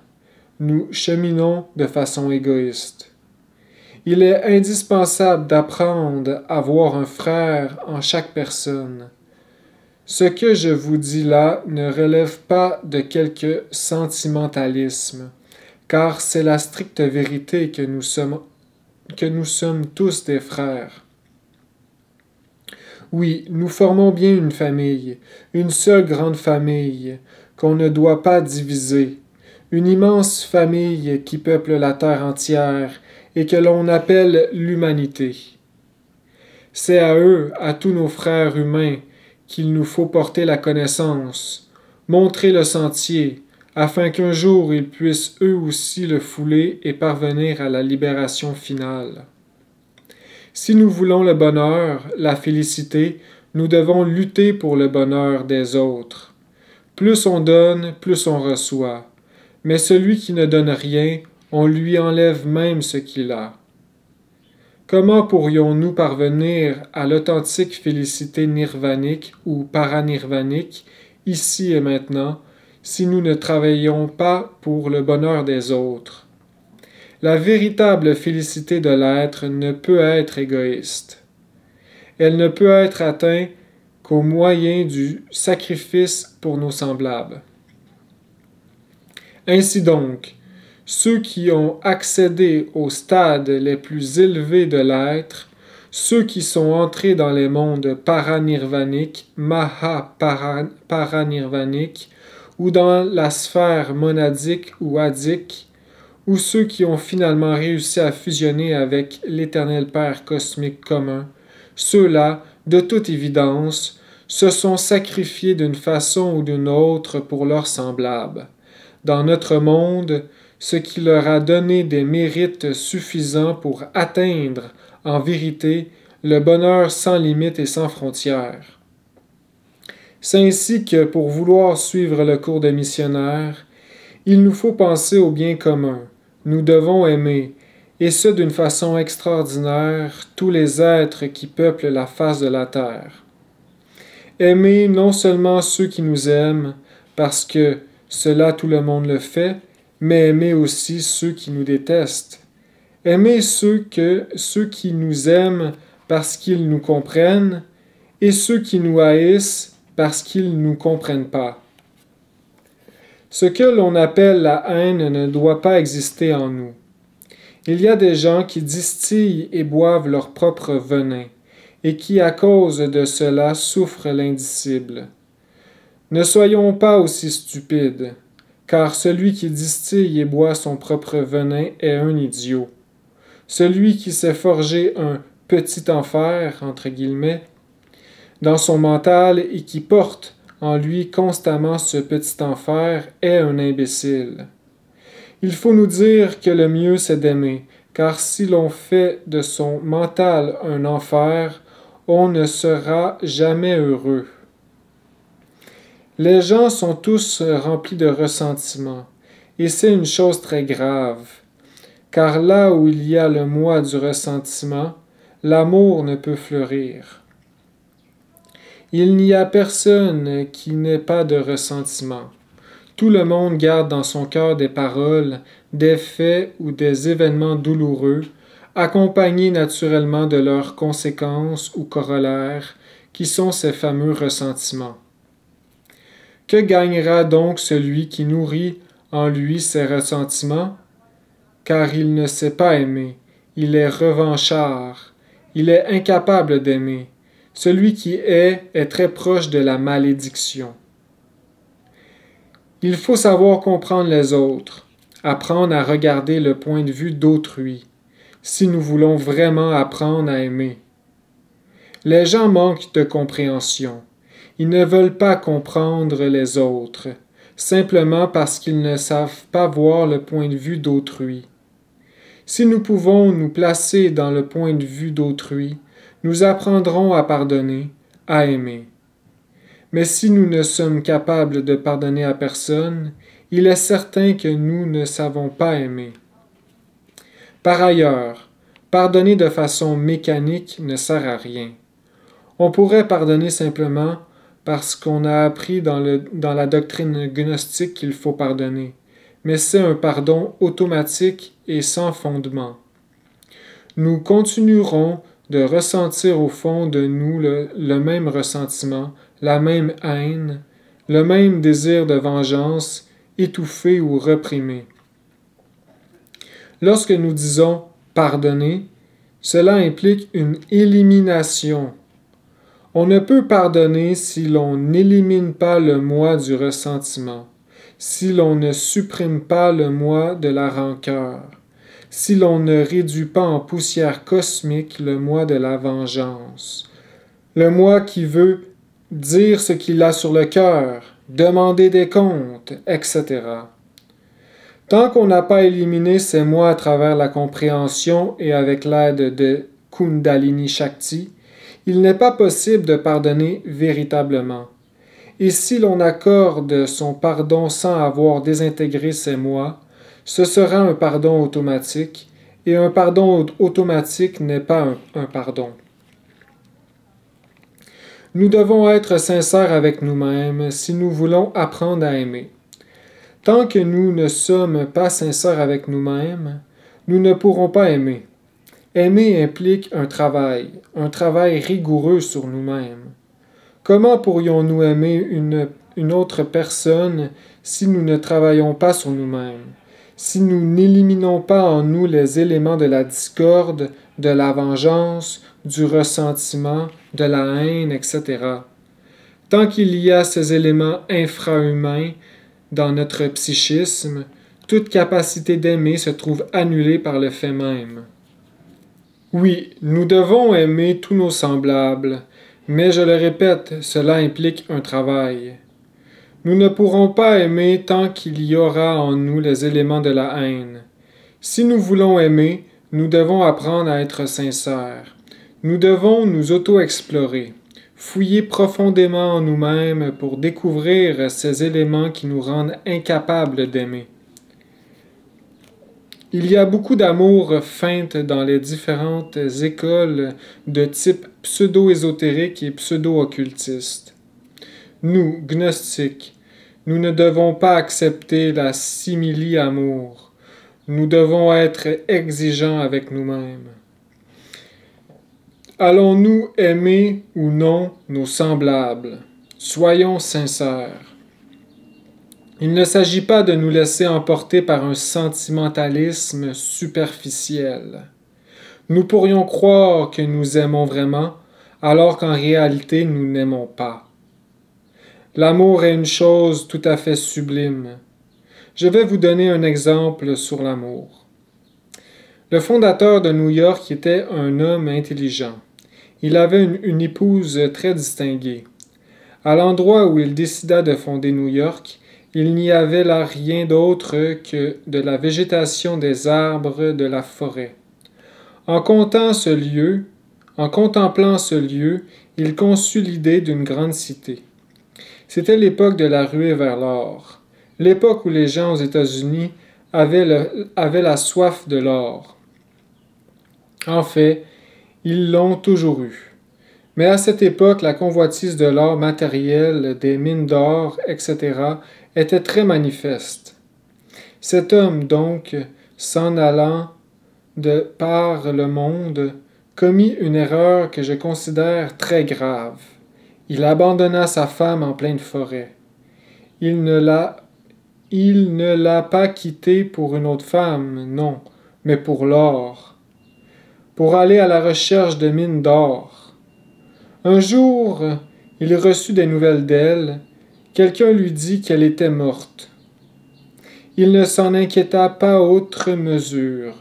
Nous cheminons de façon égoïste. Il est indispensable d'apprendre à voir un frère en chaque personne. Ce que je vous dis là ne relève pas de quelque sentimentalisme, car c'est la stricte vérité que nous sommes tous des frères. Oui, nous formons bien une famille, une seule grande famille, qu'on ne doit pas diviser, une immense famille qui peuple la terre entière et que l'on appelle l'humanité. C'est à eux, à tous nos frères humains, qu'il nous faut porter la connaissance, montrer le sentier, afin qu'un jour ils puissent eux aussi le fouler et parvenir à la libération finale. Si nous voulons le bonheur, la félicité, nous devons lutter pour le bonheur des autres. Plus on donne, plus on reçoit. Mais celui qui ne donne rien, on lui enlève même ce qu'il a. Comment pourrions-nous parvenir à l'authentique félicité nirvanique ou paranirvanique, ici et maintenant, si nous ne travaillons pas pour le bonheur des autres? La véritable félicité de l'être ne peut être égoïste. Elle ne peut être atteinte qu'au moyen du sacrifice pour nos semblables. Ainsi donc, ceux qui ont accédé aux stades les plus élevés de l'être, ceux qui sont entrés dans les mondes paranirvaniques, maha-paranirvaniques, ou dans la sphère monadique ou adique, ou ceux qui ont finalement réussi à fusionner avec l'Éternel Père cosmique commun, ceux-là, de toute évidence, se sont sacrifiés d'une façon ou d'une autre pour leurs semblables. Dans notre monde, ce qui leur a donné des mérites suffisants pour atteindre, en vérité, le bonheur sans limite et sans frontières. C'est ainsi que, pour vouloir suivre le cours des missionnaires, il nous faut penser au bien commun. Nous devons aimer, et ce d'une façon extraordinaire, tous les êtres qui peuplent la face de la terre. Aimer non seulement ceux qui nous aiment, parce que cela tout le monde le fait, mais aimer aussi ceux qui nous détestent. Aimer ceux qui nous aiment parce qu'ils nous comprennent, et ceux qui nous haïssent parce qu'ils ne nous comprennent pas. Ce que l'on appelle la haine ne doit pas exister en nous. Il y a des gens qui distillent et boivent leur propre venin, et qui, à cause de cela, souffrent l'indicible. Ne soyons pas aussi stupides, car celui qui distille et boit son propre venin est un idiot. Celui qui s'est forgé un « petit enfer » entre guillemets, dans son mental et qui porte en lui constamment ce petit enfer est un imbécile. Il faut nous dire que le mieux c'est d'aimer, car si l'on fait de son mental un enfer, on ne sera jamais heureux. Les gens sont tous remplis de ressentiment, et c'est une chose très grave, car là où il y a le moi du ressentiment, l'amour ne peut fleurir. Il n'y a personne qui n'ait pas de ressentiment. Tout le monde garde dans son cœur des paroles, des faits ou des événements douloureux, accompagnés naturellement de leurs conséquences ou corollaires, qui sont ces fameux ressentiments. Que gagnera donc celui qui nourrit en lui ces ressentiments? Car il ne sait pas aimer, il est revanchard, il est incapable d'aimer. Celui qui est très proche de la malédiction. Il faut savoir comprendre les autres, apprendre à regarder le point de vue d'autrui, si nous voulons vraiment apprendre à aimer. Les gens manquent de compréhension. Ils ne veulent pas comprendre les autres, simplement parce qu'ils ne savent pas voir le point de vue d'autrui. Si nous pouvons nous placer dans le point de vue d'autrui, nous apprendrons à pardonner, à aimer. Mais si nous ne sommes capables de pardonner à personne, il est certain que nous ne savons pas aimer. Par ailleurs, pardonner de façon mécanique ne sert à rien. On pourrait pardonner simplement parce qu'on a appris dans la doctrine gnostique qu'il faut pardonner, mais c'est un pardon automatique et sans fondement. Nous continuerons de ressentir au fond de nous le même ressentiment, la même haine, le même désir de vengeance, étouffé ou reprimé. Lorsque nous disons « pardonner », cela implique une élimination. On ne peut pardonner si l'on n'élimine pas le moi du ressentiment, si l'on ne supprime pas le moi de la rancœur, si l'on ne réduit pas en poussière cosmique le moi de la vengeance, le moi qui veut dire ce qu'il a sur le cœur, demander des comptes, etc. Tant qu'on n'a pas éliminé ces moi à travers la compréhension et avec l'aide de Kundalini Shakti, il n'est pas possible de pardonner véritablement. Et si l'on accorde son pardon sans avoir désintégré ses moi, ce sera un pardon automatique, et un pardon automatique n'est pas un pardon. Nous devons être sincères avec nous-mêmes si nous voulons apprendre à aimer. Tant que nous ne sommes pas sincères avec nous-mêmes, nous ne pourrons pas aimer. Aimer implique un travail rigoureux sur nous-mêmes. Comment pourrions-nous aimer une autre personne si nous ne travaillons pas sur nous-mêmes, si nous n'éliminons pas en nous les éléments de la discorde, de la vengeance, du ressentiment, de la haine, etc. Tant qu'il y a ces éléments infrahumains dans notre psychisme, toute capacité d'aimer se trouve annulée par le fait même. Oui, nous devons aimer tous nos semblables, mais je le répète, cela implique un travail. Nous ne pourrons pas aimer tant qu'il y aura en nous les éléments de la haine. Si nous voulons aimer, nous devons apprendre à être sincères. Nous devons nous auto-explorer, fouiller profondément en nous-mêmes pour découvrir ces éléments qui nous rendent incapables d'aimer. Il y a beaucoup d'amour feinte dans les différentes écoles de type pseudo-ésotérique et pseudo-occultiste. Nous, gnostiques, nous ne devons pas accepter la simili-amour. Nous devons être exigeants avec nous-mêmes. Allons-nous aimer ou non nos semblables? Soyons sincères. Il ne s'agit pas de nous laisser emporter par un sentimentalisme superficiel. Nous pourrions croire que nous aimons vraiment, alors qu'en réalité nous n'aimons pas. L'amour est une chose tout à fait sublime. Je vais vous donner un exemple sur l'amour. Le fondateur de New York était un homme intelligent. Il avait une épouse très distinguée. À l'endroit où il décida de fonder New York, il n'y avait là rien d'autre que de la végétation des arbres de la forêt. En contemplant ce lieu, il conçut l'idée d'une grande cité. C'était l'époque de la ruée vers l'or, l'époque où les gens aux États-Unis avaient la soif de l'or. En fait, ils l'ont toujours eu. Mais à cette époque, la convoitise de l'or matériel, des mines d'or, etc., était très manifeste. Cet homme, donc, s'en allant de par le monde, commit une erreur que je considère très grave. Il abandonna sa femme en pleine forêt. Il ne l'a pas quittée pour une autre femme, non, mais pour l'or, pour aller à la recherche de mines d'or. Un jour, il reçut des nouvelles d'elle. Quelqu'un lui dit qu'elle était morte. Il ne s'en inquiéta pas outre mesure,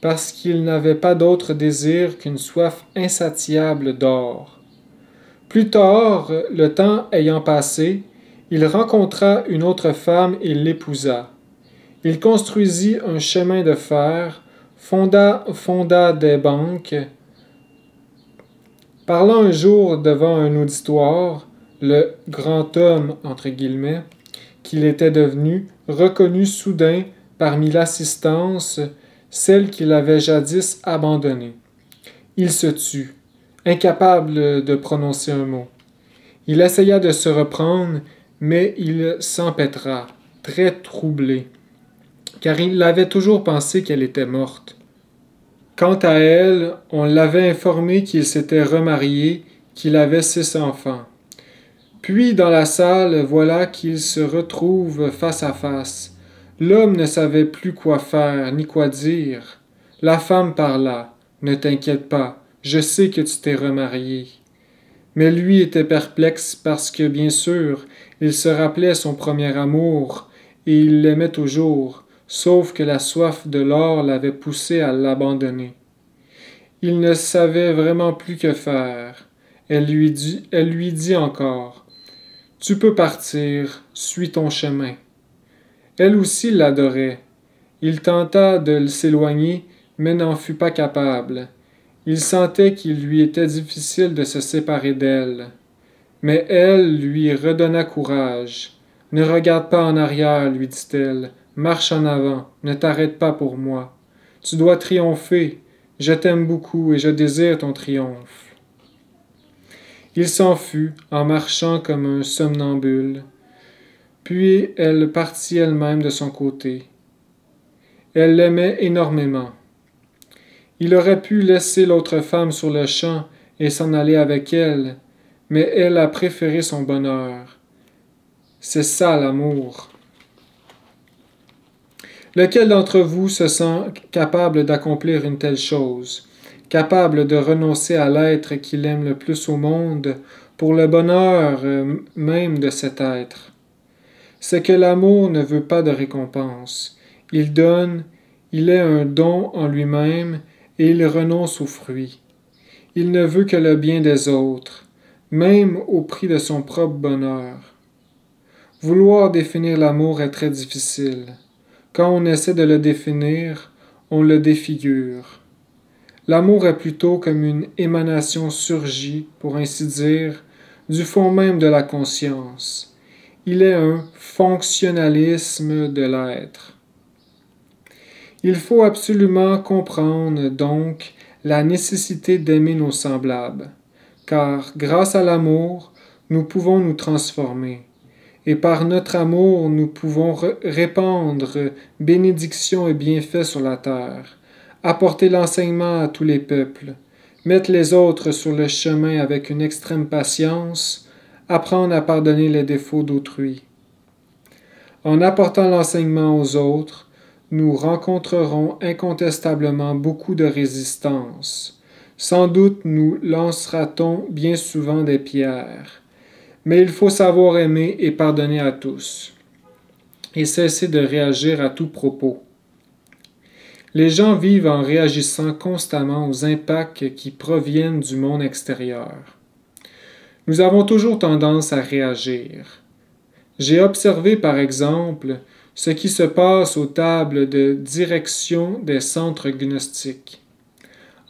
parce qu'il n'avait pas d'autre désir qu'une soif insatiable d'or. Plus tard, le temps ayant passé, il rencontra une autre femme et l'épousa. Il construisit un chemin de fer, fonda des banques. Parlant un jour devant un auditoire, le « grand homme » entre guillemets, qu'il était devenu, reconnut soudain parmi l'assistance celle qu'il avait jadis abandonnée. Il se tut, incapable de prononcer un mot. Il essaya de se reprendre, mais il s'empêtra, très troublé, car il avait toujours pensé qu'elle était morte. Quant à elle, on l'avait informé qu'il s'était remarié, qu'il avait 6 enfants. Puis, dans la salle, voilà qu'ils se retrouvent face à face. L'homme ne savait plus quoi faire, ni quoi dire. La femme parla. « Ne t'inquiète pas, je sais que tu t'es remarié. » Mais lui était perplexe parce que, bien sûr, il se rappelait son premier amour, et il l'aimait toujours, sauf que la soif de l'or l'avait poussé à l'abandonner. Il ne savait vraiment plus que faire. Elle lui dit encore « Tu peux partir, suis ton chemin. » Elle aussi l'adorait. Il tenta de s'éloigner, mais n'en fut pas capable. Il sentait qu'il lui était difficile de se séparer d'elle. Mais elle lui redonna courage. « Ne regarde pas en arrière, lui dit-elle. Marche en avant, ne t'arrête pas pour moi. Tu dois triompher. Je t'aime beaucoup et je désire ton triomphe. » Il s'en fut, en marchant comme un somnambule. Puis elle partit elle-même de son côté. Elle l'aimait énormément. Il aurait pu laisser l'autre femme sur le champ et s'en aller avec elle, mais elle a préféré son bonheur. C'est ça l'amour. Lequel d'entre vous se sent capable d'accomplir une telle chose, capable de renoncer à l'être qu'il aime le plus au monde pour le bonheur même de cet être? C'est que l'amour ne veut pas de récompense. Il donne, il est un don en lui-même et il renonce aux fruits. Il ne veut que le bien des autres, même au prix de son propre bonheur. Vouloir définir l'amour est très difficile. Quand on essaie de le définir, on le défigure. L'amour est plutôt comme une émanation surgie, pour ainsi dire, du fond même de la conscience. Il est un fonctionnalisme de l'être. Il faut absolument comprendre, donc, la nécessité d'aimer nos semblables, car grâce à l'amour, nous pouvons nous transformer, et par notre amour, nous pouvons répandre bénédictions et bienfaits sur la terre, apporter l'enseignement à tous les peuples, mettre les autres sur le chemin avec une extrême patience, apprendre à pardonner les défauts d'autrui. En apportant l'enseignement aux autres, nous rencontrerons incontestablement beaucoup de résistance. Sans doute nous lancera-t-on bien souvent des pierres. Mais il faut savoir aimer et pardonner à tous, et cesser de réagir à tout propos. Les gens vivent en réagissant constamment aux impacts qui proviennent du monde extérieur. Nous avons toujours tendance à réagir. J'ai observé par exemple ce qui se passe aux tables de direction des centres gnostiques.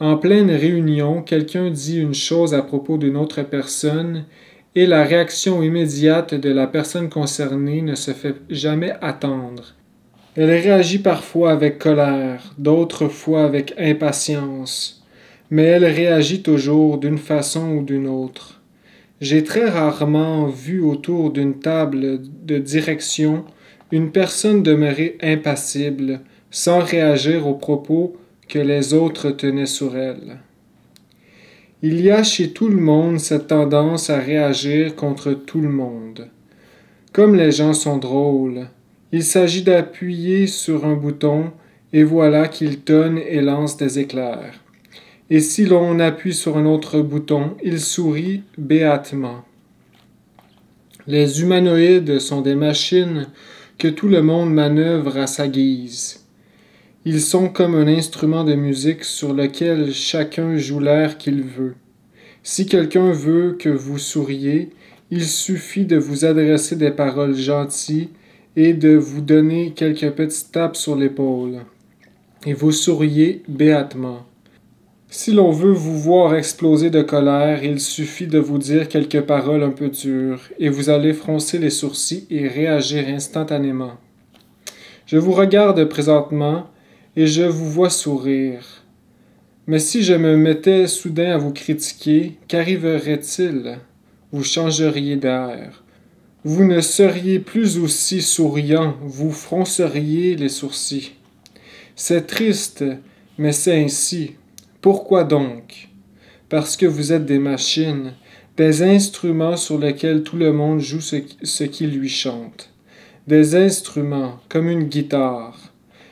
En pleine réunion, quelqu'un dit une chose à propos d'une autre personne et la réaction immédiate de la personne concernée ne se fait jamais attendre. Elle réagit parfois avec colère, d'autres fois avec impatience, mais elle réagit toujours d'une façon ou d'une autre. J'ai très rarement vu autour d'une table de direction une personne demeurer impassible, sans réagir aux propos que les autres tenaient sur elle. Il y a chez tout le monde cette tendance à réagir contre tout le monde. Comme les gens sont drôles, il s'agit d'appuyer sur un bouton et voilà qu'il tonne et lance des éclairs. Et si l'on appuie sur un autre bouton, il sourit béatement. Les humanoïdes sont des machines que tout le monde manœuvre à sa guise. Ils sont comme un instrument de musique sur lequel chacun joue l'air qu'il veut. Si quelqu'un veut que vous souriez, il suffit de vous adresser des paroles gentilles et de vous donner quelques petites tapes sur l'épaule. Et vous souriez béatement. Si l'on veut vous voir exploser de colère, il suffit de vous dire quelques paroles un peu dures, et vous allez froncer les sourcils et réagir instantanément. Je vous regarde présentement, et je vous vois sourire. Mais si je me mettais soudain à vous critiquer, qu'arriverait-il? Vous changeriez d'air. Vous ne seriez plus aussi souriant, vous fronceriez les sourcils. C'est triste, mais c'est ainsi. Pourquoi donc? Parce que vous êtes des machines, des instruments sur lesquels tout le monde joue ce qui lui chante. Des instruments, comme une guitare.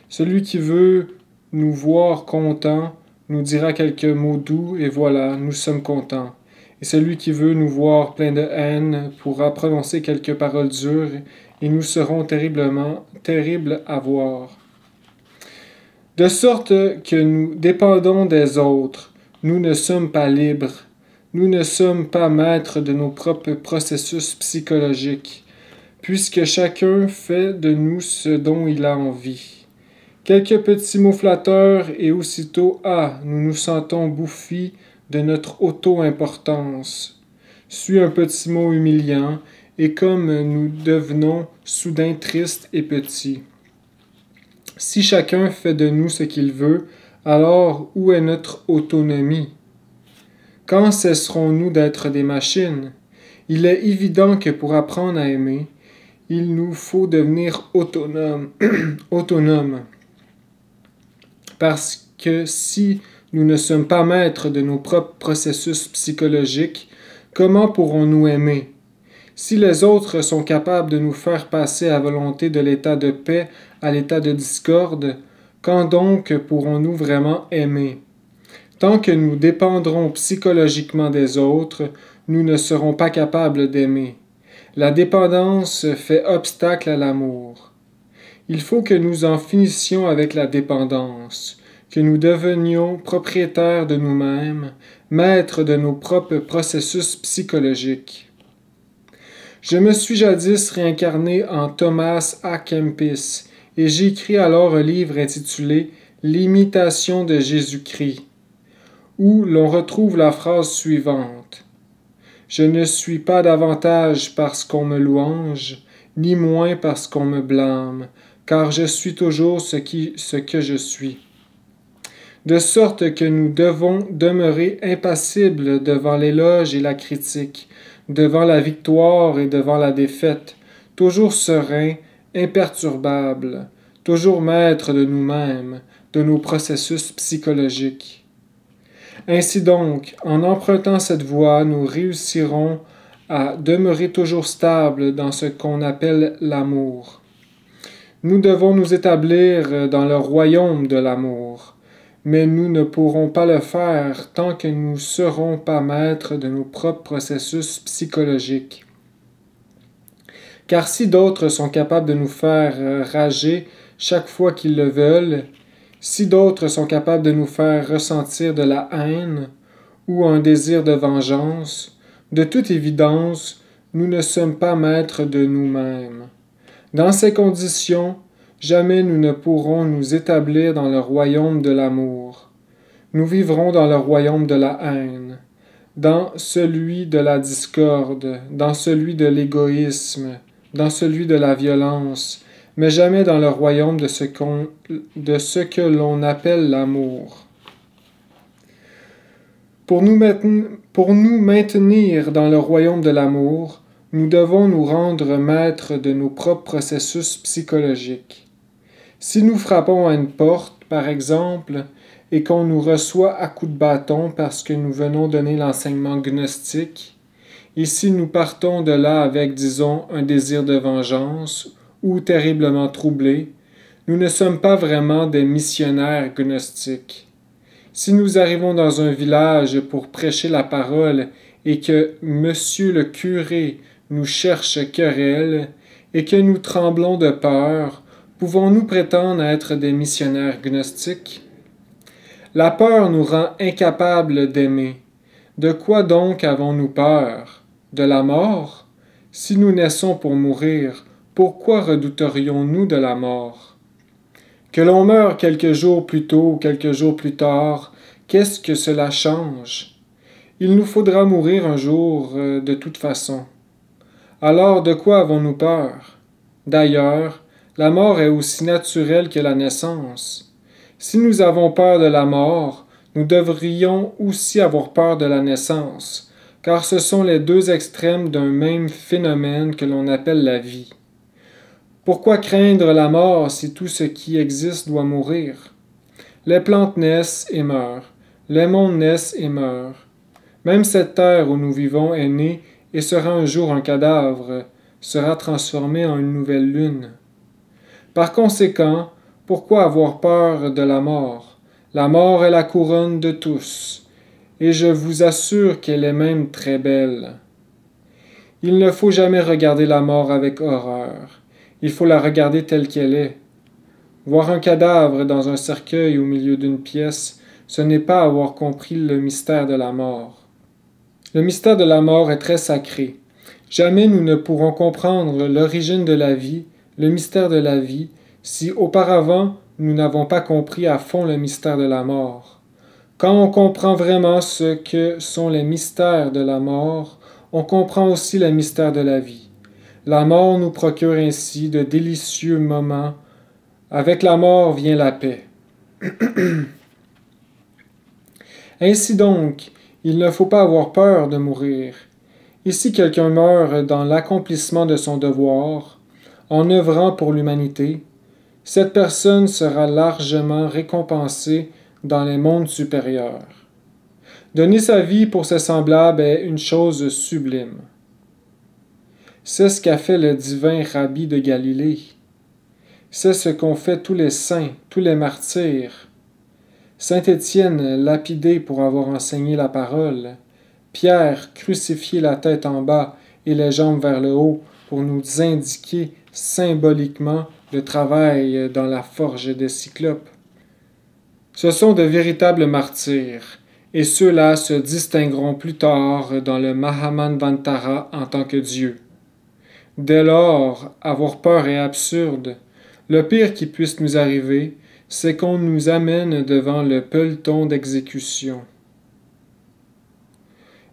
Celui qui veut nous voir contents nous dira quelques mots doux et voilà, nous sommes contents. Et celui qui veut nous voir pleins de haine pourra prononcer quelques paroles dures et nous serons terribles à voir. De sorte que nous dépendons des autres, nous ne sommes pas libres, nous ne sommes pas maîtres de nos propres processus psychologiques, puisque chacun fait de nous ce dont il a envie. Quelques petits mots flatteurs et aussitôt, nous nous sentons bouffis de notre auto-importance. Suit un petit mot humiliant, et comme nous devenons soudain tristes et petits. Si chacun fait de nous ce qu'il veut, alors où est notre autonomie? Quand cesserons-nous d'être des machines? Il est évident que pour apprendre à aimer, il nous faut devenir autonomes. Parce que si nous ne sommes pas maîtres de nos propres processus psychologiques, comment pourrons-nous aimer? Si les autres sont capables de nous faire passer à volonté de l'état de paix à l'état de discorde, quand donc pourrons-nous vraiment aimer? Tant que nous dépendrons psychologiquement des autres, nous ne serons pas capables d'aimer. La dépendance fait obstacle à l'amour. Il faut que nous en finissions avec la dépendance, que nous devenions propriétaires de nous-mêmes, maîtres de nos propres processus psychologiques. Je me suis jadis réincarné en Thomas à Kempis, et j'ai écrit alors un livre intitulé L'imitation de Jésus-Christ, où l'on retrouve la phrase suivante. Je ne suis pas davantage parce qu'on me louange, ni moins parce qu'on me blâme, car je suis toujours ce que je suis. De sorte que nous devons demeurer impassibles devant l'éloge et la critique, devant la victoire et devant la défaite, toujours sereins, imperturbables, toujours maîtres de nous-mêmes, de nos processus psychologiques. Ainsi donc, en empruntant cette voie, nous réussirons à demeurer toujours stables dans ce qu'on appelle l'amour. Nous devons nous établir dans le royaume de l'amour, mais nous ne pourrons pas le faire tant que nous ne serons pas maîtres de nos propres processus psychologiques. Car si d'autres sont capables de nous faire rager chaque fois qu'ils le veulent, si d'autres sont capables de nous faire ressentir de la haine ou un désir de vengeance, de toute évidence, nous ne sommes pas maîtres de nous-mêmes. Dans ces conditions, jamais nous ne pourrons nous établir dans le royaume de l'amour. Nous vivrons dans le royaume de la haine, dans celui de la discorde, dans celui de l'égoïsme, dans celui de la violence, mais jamais dans le royaume de ce que l'on appelle l'amour. Pour nous maintenir dans le royaume de l'amour, nous devons nous rendre maîtres de nos propres processus psychologiques. Si nous frappons à une porte, par exemple, et qu'on nous reçoit à coups de bâton parce que nous venons donner l'enseignement gnostique, et si nous partons de là avec, disons, un désir de vengeance, ou terriblement troublés, nous ne sommes pas vraiment des missionnaires gnostiques. Si nous arrivons dans un village pour prêcher la parole et que Monsieur le curé nous cherche querelle et que nous tremblons de peur, pouvons-nous prétendre être des missionnaires gnostiques? La peur nous rend incapables d'aimer. De quoi donc avons-nous peur? De la mort? Si nous naissons pour mourir, pourquoi redouterions-nous de la mort? Que l'on meure quelques jours plus tôt ou quelques jours plus tard, qu'est-ce que cela change? Il nous faudra mourir un jour de toute façon. Alors de quoi avons-nous peur? D'ailleurs, la mort est aussi naturelle que la naissance. Si nous avons peur de la mort, nous devrions aussi avoir peur de la naissance, car ce sont les deux extrêmes d'un même phénomène que l'on appelle la vie. Pourquoi craindre la mort si tout ce qui existe doit mourir? Les plantes naissent et meurent, les mondes naissent et meurent. Même cette terre où nous vivons est née et sera un jour un cadavre, sera transformée en une nouvelle lune. Par conséquent, pourquoi avoir peur de la mort? La mort est la couronne de tous, et je vous assure qu'elle est même très belle. Il ne faut jamais regarder la mort avec horreur. Il faut la regarder telle qu'elle est. Voir un cadavre dans un cercueil au milieu d'une pièce, ce n'est pas avoir compris le mystère de la mort. Le mystère de la mort est très sacré. Jamais nous ne pourrons comprendre l'origine de la vie, le mystère de la vie, si auparavant nous n'avons pas compris à fond le mystère de la mort. Quand on comprend vraiment ce que sont les mystères de la mort, on comprend aussi le mystère de la vie. La mort nous procure ainsi de délicieux moments. Avec la mort vient la paix. Ainsi donc, il ne faut pas avoir peur de mourir. Et si quelqu'un meurt dans l'accomplissement de son devoir, en œuvrant pour l'humanité, cette personne sera largement récompensée dans les mondes supérieurs. Donner sa vie pour ses semblables est une chose sublime. C'est ce qu'a fait le divin Rabbi de Galilée. C'est ce qu'ont fait tous les saints, tous les martyrs. Saint Étienne, lapidé pour avoir enseigné la parole. Pierre, crucifié la tête en bas et les jambes vers le haut pour nous indiquer symboliquement le travail dans la forge des cyclopes. Ce sont de véritables martyrs, et ceux-là se distingueront plus tard dans le Mahamanvantara en tant que Dieu. Dès lors, avoir peur est absurde. Le pire qui puisse nous arriver, c'est qu'on nous amène devant le peloton d'exécution.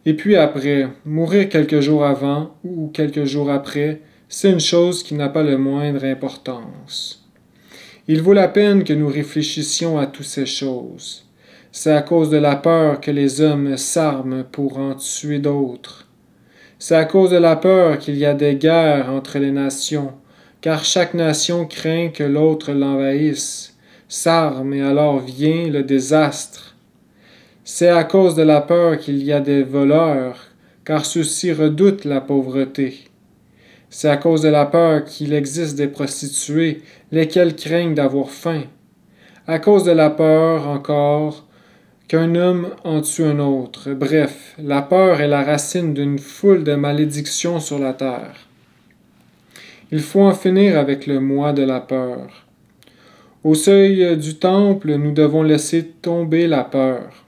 Et puis après, mourir quelques jours avant ou quelques jours après, c'est une chose qui n'a pas la moindre importance. Il vaut la peine que nous réfléchissions à toutes ces choses. C'est à cause de la peur que les hommes s'arment pour en tuer d'autres. C'est à cause de la peur qu'il y a des guerres entre les nations, car chaque nation craint que l'autre l'envahisse, s'arme et alors vient le désastre. C'est à cause de la peur qu'il y a des voleurs, car ceux-ci redoutent la pauvreté. C'est à cause de la peur qu'il existe des prostituées, lesquelles craignent d'avoir faim. À cause de la peur, encore, qu'un homme en tue un autre. Bref, la peur est la racine d'une foule de malédictions sur la terre. Il faut en finir avec le moi de la peur. Au seuil du temple, nous devons laisser tomber la peur.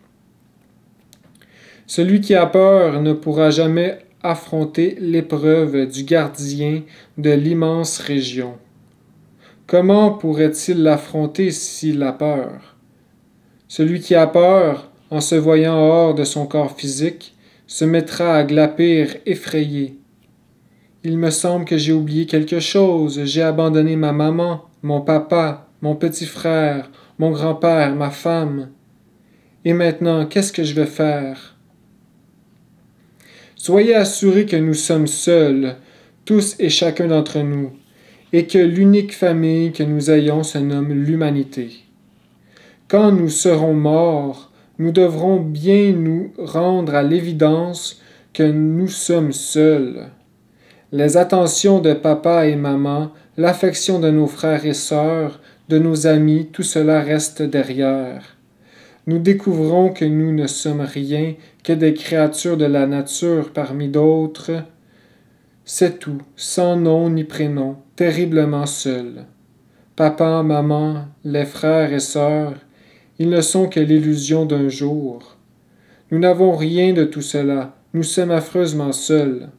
Celui qui a peur ne pourra jamais affronter l'épreuve du gardien de l'immense région. Comment pourrait-il l'affronter s'il a peur? Celui qui a peur, en se voyant hors de son corps physique, se mettra à glapir effrayé. Il me semble que j'ai oublié quelque chose, j'ai abandonné ma maman, mon papa, mon petit frère, mon grand-père, ma femme. Et maintenant, qu'est-ce que je vais faire? Soyez assurés que nous sommes seuls, tous et chacun d'entre nous, et que l'unique famille que nous ayons se nomme l'humanité. Quand nous serons morts, nous devrons bien nous rendre à l'évidence que nous sommes seuls. Les attentions de papa et maman, l'affection de nos frères et sœurs, de nos amis, tout cela reste derrière. Nous découvrons que nous ne sommes rien que des créatures de la nature parmi d'autres. C'est tout, sans nom ni prénom, terriblement seuls. Papa, maman, les frères et sœurs, ils ne sont que l'illusion d'un jour. Nous n'avons rien de tout cela, nous sommes affreusement seuls.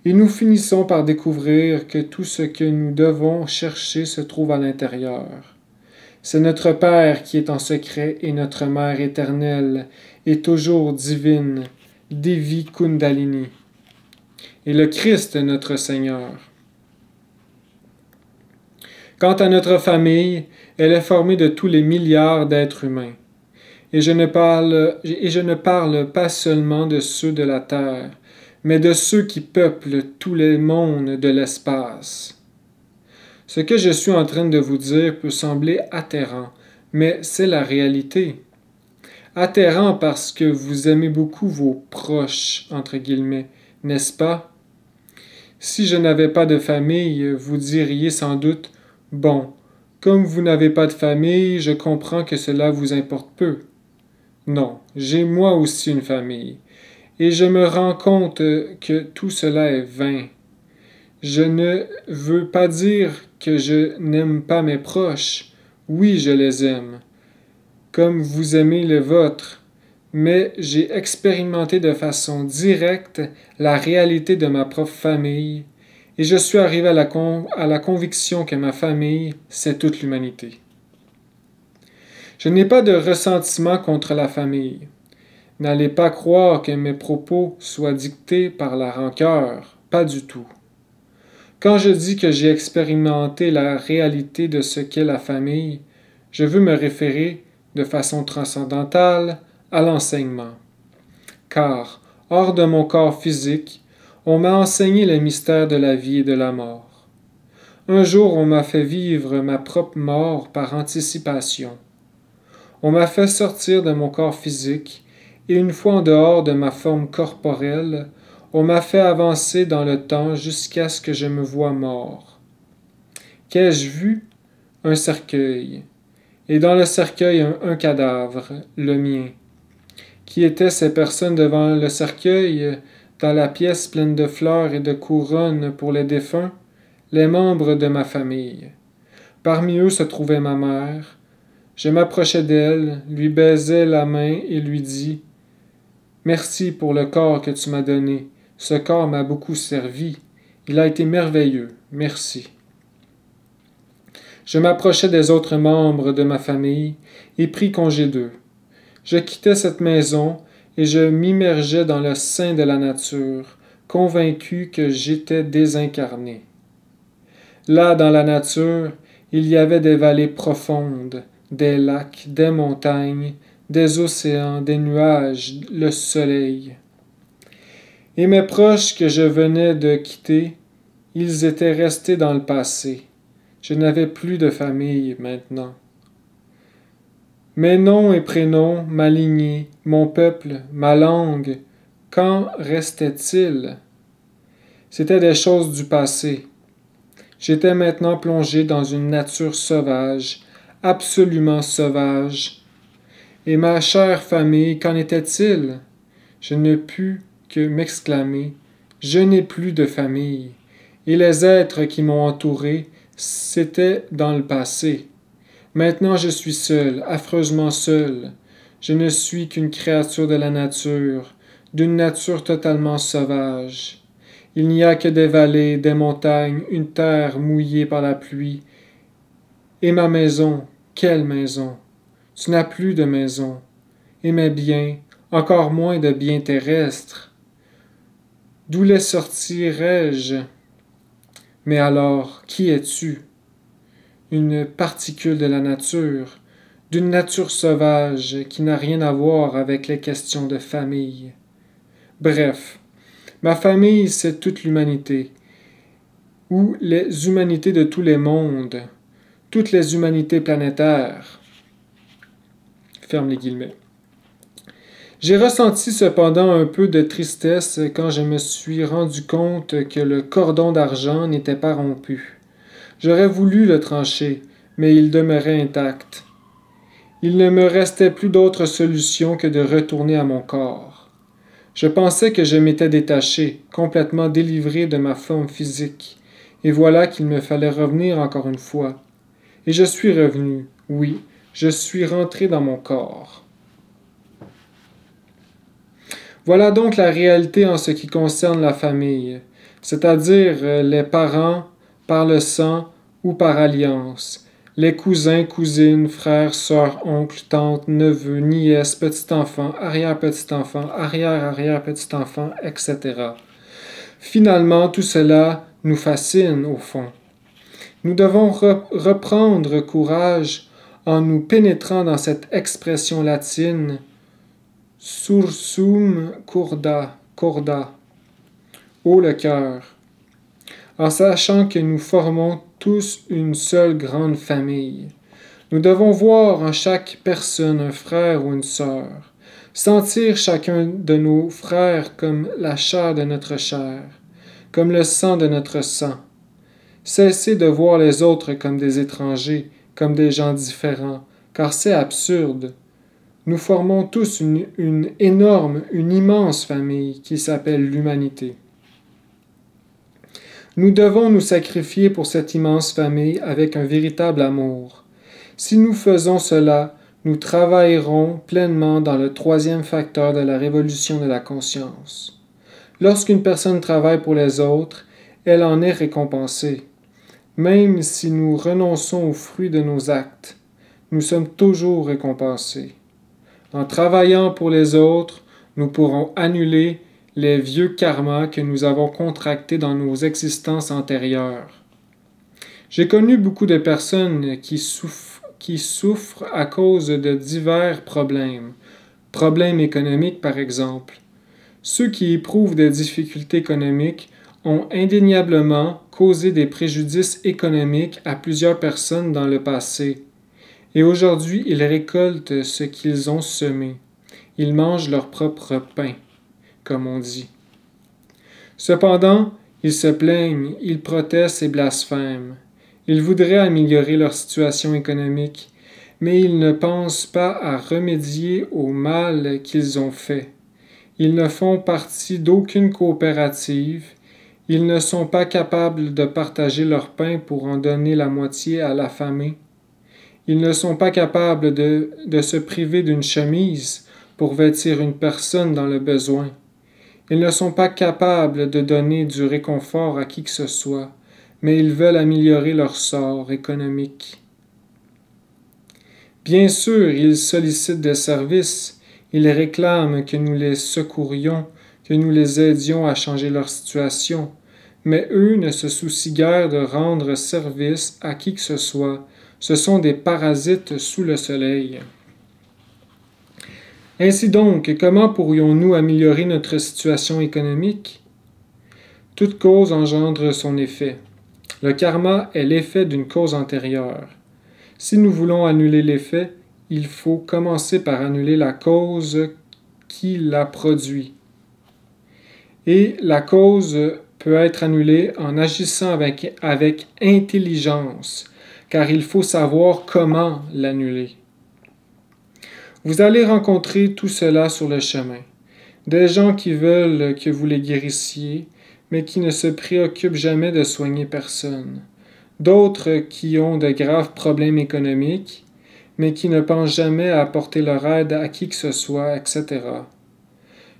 Et nous finissons par découvrir que tout ce que nous devons chercher se trouve à l'intérieur. C'est notre Père qui est en secret et notre Mère éternelle et toujours divine, Devi Kundalini. Et le Christ est notre Seigneur. Quant à notre famille, elle est formée de tous les milliards d'êtres humains. Et je ne parle pas seulement de ceux de la Terre, mais de ceux qui peuplent tous les mondes de l'espace. Ce que je suis en train de vous dire peut sembler atterrant, mais c'est la réalité. Atterrant parce que vous aimez beaucoup vos proches, entre guillemets, n'est-ce pas? Si je n'avais pas de famille, vous diriez sans doute « Bon, comme vous n'avez pas de famille, je comprends que cela vous importe peu. » Non, j'ai moi aussi une famille, et je me rends compte que tout cela est vain. Je ne veux pas dire que je n'aime pas mes proches. Oui, je les aime, comme vous aimez les vôtres, mais j'ai expérimenté de façon directe la réalité de ma propre famille, et je suis arrivé à la conviction que ma famille, c'est toute l'humanité. Je n'ai pas de ressentiment contre la famille. N'allez pas croire que mes propos soient dictés par la rancœur, pas du tout. Quand je dis que j'ai expérimenté la réalité de ce qu'est la famille, je veux me référer, de façon transcendantale, à l'enseignement. Car, hors de mon corps physique, on m'a enseigné les mystères de la vie et de la mort. Un jour, on m'a fait vivre ma propre mort par anticipation. On m'a fait sortir de mon corps physique, et une fois en dehors de ma forme corporelle, on m'a fait avancer dans le temps jusqu'à ce que je me voie mort. Qu'ai-je vu? Un cercueil. Et dans le cercueil, un cadavre, le mien. Qui étaient ces personnes devant le cercueil, dans la pièce pleine de fleurs et de couronnes pour les défunts? Les membres de ma famille. Parmi eux se trouvait ma mère. Je m'approchai d'elle, lui baisai la main et lui dis « Merci pour le corps que tu m'as donné. Ce corps m'a beaucoup servi. Il a été merveilleux. Merci. » Je m'approchai des autres membres de ma famille et pris congé d'eux. Je quittai cette maison et je m'immergeai dans le sein de la nature, convaincu que j'étais désincarné. Là, dans la nature, il y avait des vallées profondes, des lacs, des montagnes, des océans, des nuages, le soleil. Et mes proches que je venais de quitter, ils étaient restés dans le passé. Je n'avais plus de famille maintenant. Mes noms et prénoms, ma lignée, mon peuple, ma langue, qu'en restait-il? C'étaient des choses du passé. J'étais maintenant plongé dans une nature sauvage, absolument sauvage. Et ma chère famille, qu'en était-il? Je ne pus que m'exclamer « Je n'ai plus de famille. » Et les êtres qui m'ont entouré, c'était dans le passé. Maintenant je suis seul, affreusement seul. Je ne suis qu'une créature de la nature, d'une nature totalement sauvage. Il n'y a que des vallées, des montagnes, une terre mouillée par la pluie. Et ma maison, quelle maison? Tu n'as plus de maison. Et mes biens, encore moins de biens terrestres. D'où les sortirais-je? Mais alors, qui es-tu? Une particule de la nature, d'une nature sauvage qui n'a rien à voir avec les questions de famille. Bref, ma famille, c'est toute l'humanité, ou les humanités de tous les mondes, toutes les humanités planétaires. Ferme les guillemets. J'ai ressenti cependant un peu de tristesse quand je me suis rendu compte que le cordon d'argent n'était pas rompu. J'aurais voulu le trancher, mais il demeurait intact. Il ne me restait plus d'autre solution que de retourner à mon corps. Je pensais que je m'étais détaché, complètement délivré de ma forme physique, et voilà qu'il me fallait revenir encore une fois. Et je suis revenu, oui, je suis rentré dans mon corps. Voilà donc la réalité en ce qui concerne la famille, c'est-à-dire les parents, par le sang ou par alliance, les cousins, cousines, frères, sœurs, oncles, tantes, neveux, nièces, petits-enfants, arrière-petits-enfants, arrière-arrière-petits-enfants, etc. Finalement, tout cela nous fascine au fond. Nous devons reprendre courage en nous pénétrant dans cette expression latine « sursum corda » haut le cœur, en sachant que nous formons tous une seule grande famille. Nous devons voir en chaque personne un frère ou une sœur, sentir chacun de nos frères comme la chair de notre chair, comme le sang de notre sang. Cesser de voir les autres comme des étrangers, comme des gens différents, car c'est absurde. Nous formons tous une énorme, une immense famille qui s'appelle l'humanité. Nous devons nous sacrifier pour cette immense famille avec un véritable amour. Si nous faisons cela, nous travaillerons pleinement dans le troisième facteur de la révolution de la conscience. Lorsqu'une personne travaille pour les autres, elle en est récompensée. Même si nous renonçons aux fruits de nos actes, nous sommes toujours récompensés. En travaillant pour les autres, nous pourrons annuler les vieux karmas que nous avons contractés dans nos existences antérieures. J'ai connu beaucoup de personnes qui souffrent à cause de divers problèmes économiques par exemple. Ceux qui éprouvent des difficultés économiques ont indéniablement causé des préjudices économiques à plusieurs personnes dans le passé. Et aujourd'hui, ils récoltent ce qu'ils ont semé. Ils mangent leur propre pain, comme on dit. Cependant, ils se plaignent, ils protestent et blasphèment. Ils voudraient améliorer leur situation économique, mais ils ne pensent pas à remédier au mal qu'ils ont fait. Ils ne font partie d'aucune coopérative, Ils ne sont pas capables de partager leur pain pour en donner la moitié à l'affamé. Ils ne sont pas capables de se priver d'une chemise pour vêtir une personne dans le besoin. Ils ne sont pas capables de donner du réconfort à qui que ce soit, mais ils veulent améliorer leur sort économique. Bien sûr, ils sollicitent des services, ils réclament que nous les secourions, que nous les aidions à changer leur situation, mais eux ne se soucient guère de rendre service à qui que ce soit. Ce sont des parasites sous le soleil. Ainsi donc, comment pourrions-nous améliorer notre situation économique? Toute cause engendre son effet. Le karma est l'effet d'une cause antérieure. Si nous voulons annuler l'effet, il faut commencer par annuler la cause qui l'a produit. Et la cause peut être annulée en agissant avec intelligence, car il faut savoir comment l'annuler. Vous allez rencontrer tout cela sur le chemin. Des gens qui veulent que vous les guérissiez, mais qui ne se préoccupent jamais de soigner personne. D'autres qui ont de graves problèmes économiques, mais qui ne pensent jamais à apporter leur aide à qui que ce soit, etc.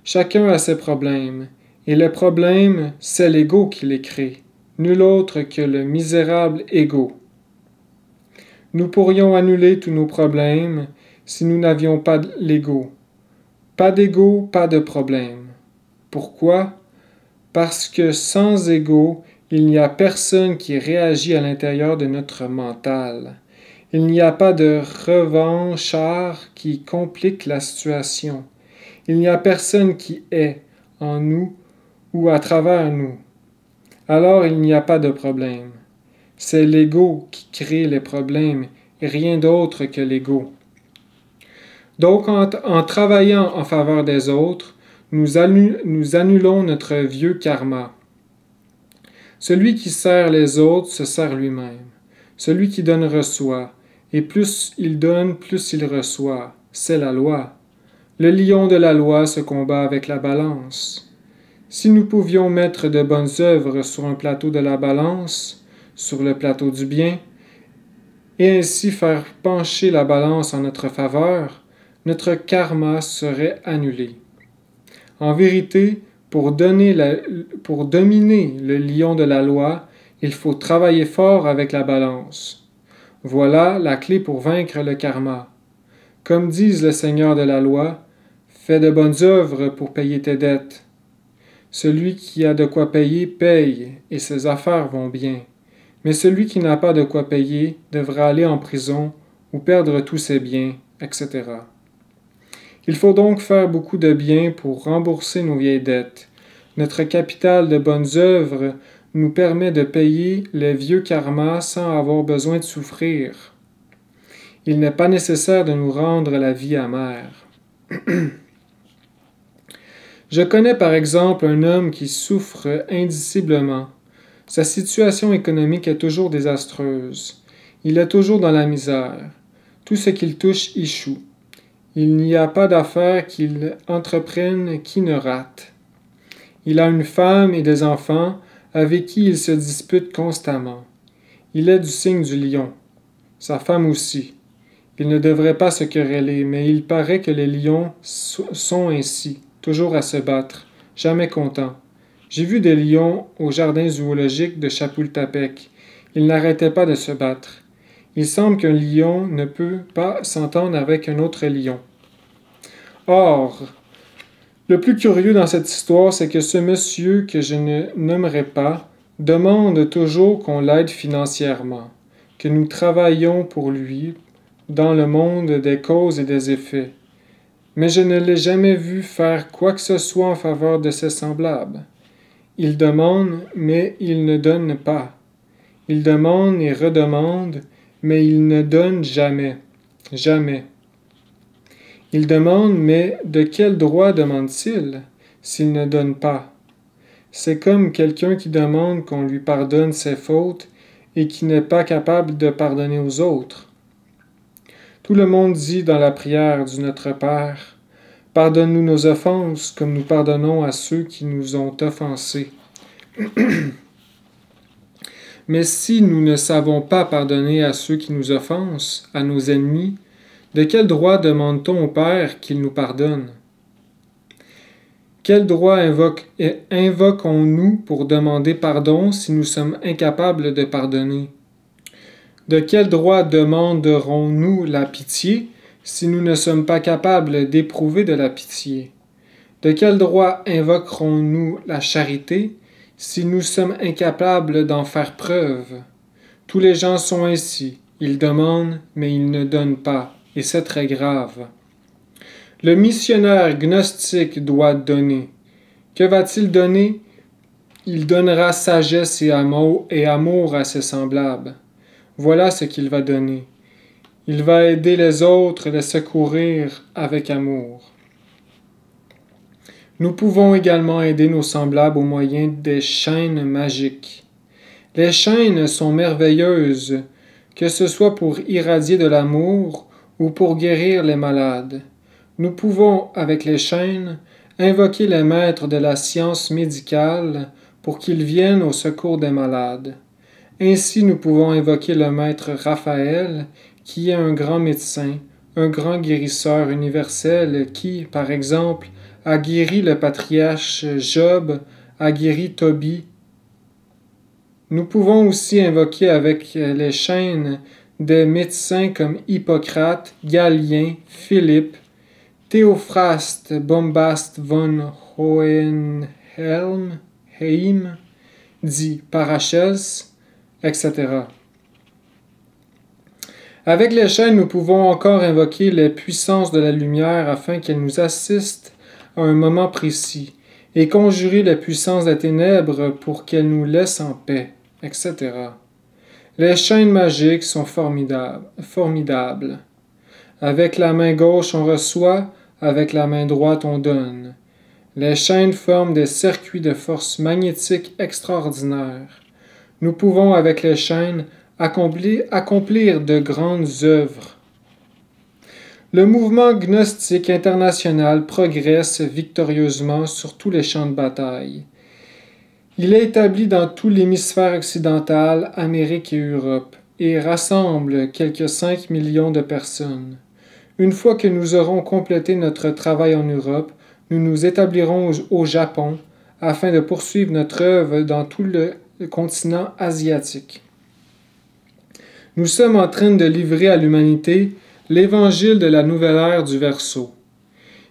Chacun a ses problèmes, et les problèmes, c'est l'ego qui les crée, nul autre que le misérable ego. Nous pourrions annuler tous nos problèmes si nous n'avions pas l'ego. Pas d'ego, pas de problème. Pourquoi? Parce que sans ego, il n'y a personne qui réagit à l'intérieur de notre mental. Il n'y a pas de revanchard qui complique la situation. Il n'y a personne qui est en nous ou à travers nous. Alors il n'y a pas de problème. C'est l'ego qui crée les problèmes et rien d'autre que l'ego. Donc en travaillant en faveur des autres, nous annulons notre vieux karma. Celui qui sert les autres se sert lui-même. Celui qui donne reçoit, et plus il donne, plus il reçoit. C'est la loi. Le lion de la loi se combat avec la balance. Si nous pouvions mettre de bonnes œuvres sur un plateau de la balance, sur le plateau du bien, et ainsi faire pencher la balance en notre faveur, notre karma serait annulé. En vérité, pour dominer le lion de la loi, il faut travailler fort avec la balance. Voilà la clé pour vaincre le karma. Comme disent le Seigneur de la loi, fais de bonnes œuvres pour payer tes dettes. Celui qui a de quoi payer, paye, et ses affaires vont bien. Mais celui qui n'a pas de quoi payer devra aller en prison ou perdre tous ses biens, etc. Il faut donc faire beaucoup de bien pour rembourser nos vieilles dettes. Notre capital de bonnes œuvres nous permet de payer les vieux karmas sans avoir besoin de souffrir. Il n'est pas nécessaire de nous rendre la vie amère. Je connais par exemple un homme qui souffre indiciblement. Sa situation économique est toujours désastreuse. Il est toujours dans la misère. Tout ce qu'il touche échoue. Il n'y a pas d'affaire qu'il entreprenne qui ne rate. Il a une femme et des enfants avec qui il se dispute constamment. Il est du signe du lion. Sa femme aussi. Il ne devrait pas se quereller, mais il paraît que les lions sont ainsi, toujours à se battre, jamais contents. J'ai vu des lions au jardin zoologique de Chapultepec. Ils n'arrêtaient pas de se battre. Il semble qu'un lion ne peut pas s'entendre avec un autre lion. Or, le plus curieux dans cette histoire, c'est que ce monsieur que je ne nommerai pas demande toujours qu'on l'aide financièrement, que nous travaillions pour lui dans le monde des causes et des effets. Mais je ne l'ai jamais vu faire quoi que ce soit en faveur de ses semblables. Il demande, mais il ne donne pas. Il demande et redemande, mais il ne donne jamais. Jamais. Il demande, mais de quel droit demande-t-il s'il ne donne pas? C'est comme quelqu'un qui demande qu'on lui pardonne ses fautes et qui n'est pas capable de pardonner aux autres. Tout le monde dit dans la prière du Notre Père, « Pardonne-nous nos offenses comme nous pardonnons à ceux qui nous ont offensés. Mais si nous ne savons pas pardonner à ceux qui nous offensent, à nos ennemis, de quel droit demande-t-on au Père qu'il nous pardonne? Quel droit invoquons-nous pour demander pardon si nous sommes incapables de pardonner? De quel droit demanderons-nous la pitié si nous ne sommes pas capables d'éprouver de la pitié? De quel droit invoquerons-nous la charité si nous sommes incapables d'en faire preuve? Tous les gens sont ainsi, ils demandent, mais ils ne donnent pas, et c'est très grave. Le missionnaire gnostique doit donner. Que va-t-il donner? Il donnera sagesse et amour à ses semblables. Voilà ce qu'il va donner. Il va aider les autres, les secourir avec amour. Nous pouvons également aider nos semblables au moyen des chaînes magiques. Les chaînes sont merveilleuses, que ce soit pour irradier de l'amour ou pour guérir les malades. Nous pouvons, avec les chaînes, invoquer les maîtres de la science médicale pour qu'ils viennent au secours des malades. Ainsi, nous pouvons invoquer le maître Raphaël, qui est un grand médecin, un grand guérisseur universel qui, par exemple, a guéri le patriarche Job, a guéri Tobie. Nous pouvons aussi invoquer avec les chaînes des médecins comme Hippocrate, Galien, Philippe, Théophraste, Bombast von Hohenheim, dit Paracelse, etc. Avec les chaînes, nous pouvons encore invoquer les puissances de la lumière afin qu'elles nous assistent à un moment précis, et conjurer les puissances des ténèbres pour qu'elles nous laissent en paix, etc. Les chaînes magiques sont formidables. Avec la main gauche, on reçoit, avec la main droite, on donne. Les chaînes forment des circuits de force magnétique extraordinaires. Nous pouvons, avec les chaînes, accomplir de grandes œuvres. Le mouvement gnostique international progresse victorieusement sur tous les champs de bataille. Il est établi dans tout l'hémisphère occidental, Amérique et Europe, et rassemble quelques 5 millions de personnes. Une fois que nous aurons complété notre travail en Europe, nous nous établirons au Japon afin de poursuivre notre œuvre dans tout le continent asiatique. Nous sommes en train de livrer à l'humanité l'évangile de la nouvelle ère du Verseau.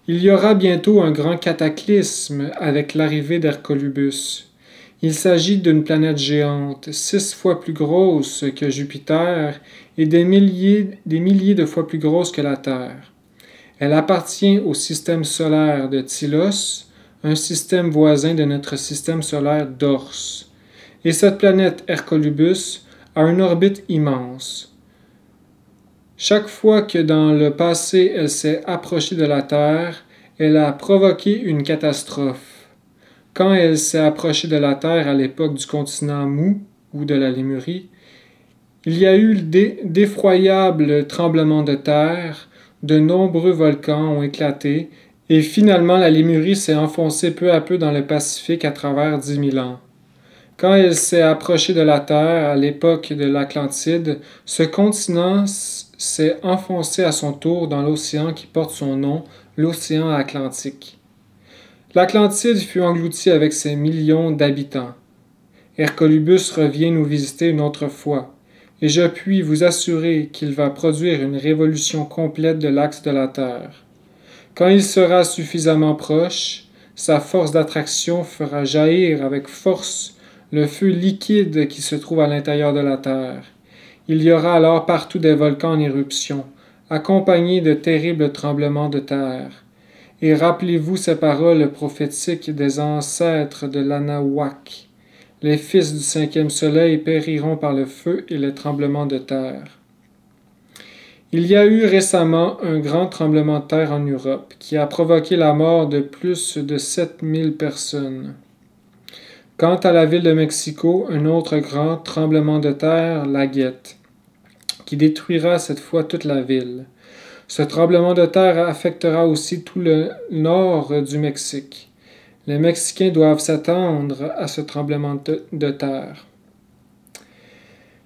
Il y aura bientôt un grand cataclysme avec l'arrivée d'Hercolubus. Il s'agit d'une planète géante, 6 fois plus grosse que Jupiter et des milliers de fois plus grosse que la Terre. Elle appartient au système solaire de Tylos, un système voisin de notre système solaire d'Ors. Et cette planète Hercolubus a une orbite immense. Chaque fois que dans le passé elle s'est approchée de la Terre, elle a provoqué une catastrophe. Quand elle s'est approchée de la Terre à l'époque du continent mou ou de la Lémurie, il y a eu d'effroyables tremblements de terre, de nombreux volcans ont éclaté, et finalement la Lémurie s'est enfoncée peu à peu dans le Pacifique à travers 10 000 ans. Quand elle s'est approchée de la Terre à l'époque de l'Atlantide, ce continent s'est enfoncé à son tour dans l'océan qui porte son nom, l'océan Atlantique. L'Atlantide fut englouti avec ses millions d'habitants. Hercolubus revient nous visiter une autre fois, et je puis vous assurer qu'il va produire une révolution complète de l'axe de la Terre. Quand il sera suffisamment proche, sa force d'attraction fera jaillir avec force le feu liquide qui se trouve à l'intérieur de la Terre. Il y aura alors partout des volcans en éruption, accompagnés de terribles tremblements de terre. Et rappelez-vous ces paroles prophétiques des ancêtres de l'Anahuac. Les fils du 5e soleil périront par le feu et les tremblements de terre. Il y a eu récemment un grand tremblement de terre en Europe qui a provoqué la mort de plus de 7000 personnes. Quant à la ville de Mexico, un autre grand tremblement de terre la guette, qui détruira cette fois toute la ville. Ce tremblement de terre affectera aussi tout le nord du Mexique. Les Mexicains doivent s'attendre à ce tremblement de terre.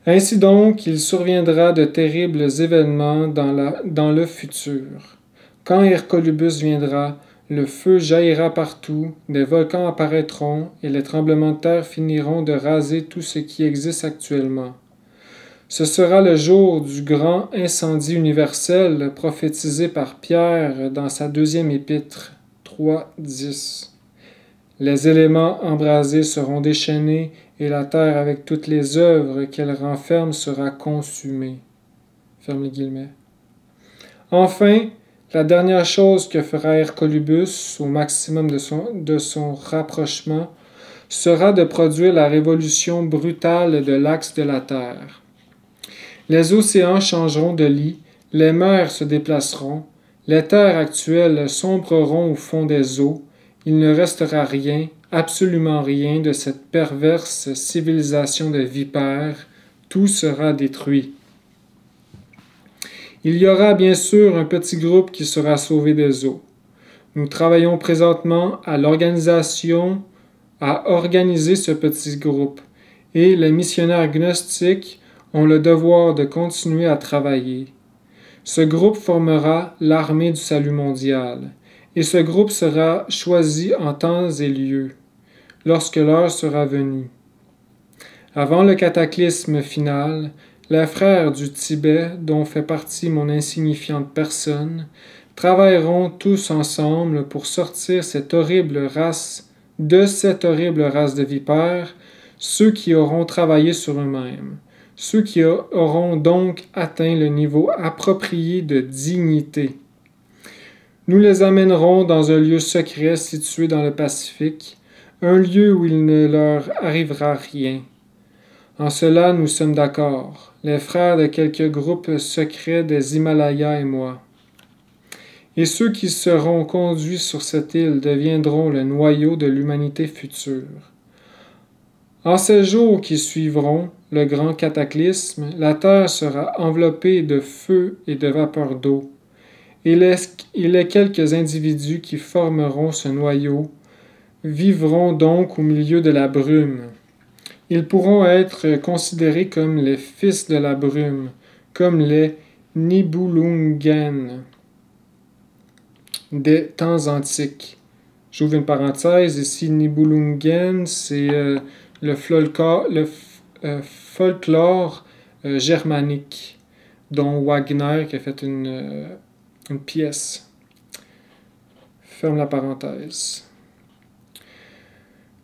Ainsi donc, il surviendra de terribles événements dans le futur. Quand Hercolubus viendra, le feu jaillira partout, des volcans apparaîtront, et les tremblements de terre finiront de raser tout ce qui existe actuellement. Ce sera le jour du grand incendie universel prophétisé par Pierre dans sa deuxième épître, 3:10. Les éléments embrasés seront déchaînés, et la terre avec toutes les œuvres qu'elle renferme sera consumée. Ferme les guillemets. Enfin, la dernière chose que fera Hercolubus, au maximum de son rapprochement, sera de produire la révolution brutale de l'axe de la Terre. Les océans changeront de lit, les mers se déplaceront, les terres actuelles sombreront au fond des eaux, il ne restera rien, absolument rien de cette perverse civilisation de vipères, tout sera détruit. Il y aura bien sûr un petit groupe qui sera sauvé des eaux. Nous travaillons présentement à organiser ce petit groupe, et les missionnaires gnostiques ont le devoir de continuer à travailler. Ce groupe formera l'armée du salut mondial, et ce groupe sera choisi en temps et lieu, lorsque l'heure sera venue. Avant le cataclysme final, les frères du Tibet, dont fait partie mon insignifiante personne, travailleront tous ensemble pour sortir de cette horrible race de vipères, ceux qui auront travaillé sur eux-mêmes, ceux qui auront donc atteint le niveau approprié de dignité. Nous les amènerons dans un lieu secret situé dans le Pacifique, un lieu où il ne leur arrivera rien. En cela, nous sommes d'accord, les frères de quelques groupes secrets des Himalayas et moi. Et ceux qui seront conduits sur cette île deviendront le noyau de l'humanité future. En ces jours qui suivront le grand cataclysme, la terre sera enveloppée de feu et de vapeur d'eau. Il est quelques individus qui formeront ce noyau, vivront donc au milieu de la brume. Ils pourront être considérés comme les fils de la brume, comme les Nibelungen des temps antiques. J'ouvre une parenthèse, ici Nibelungen, c'est le folklore germanique, dont Wagner qui a fait une pièce. Ferme la parenthèse.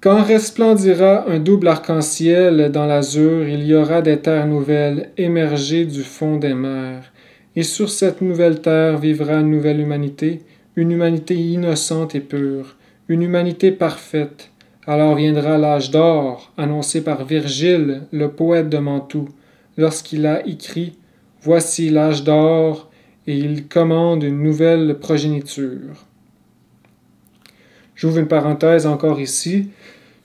Quand resplendira un double arc-en-ciel dans l'azur, il y aura des terres nouvelles émergées du fond des mers. Et sur cette nouvelle terre vivra une nouvelle humanité, une humanité innocente et pure, une humanité parfaite. Alors viendra l'âge d'or, annoncé par Virgile, le poète de Mantoue, lorsqu'il a écrit « Voici l'âge d'or » et il commande une nouvelle progéniture. J'ouvre une parenthèse encore ici,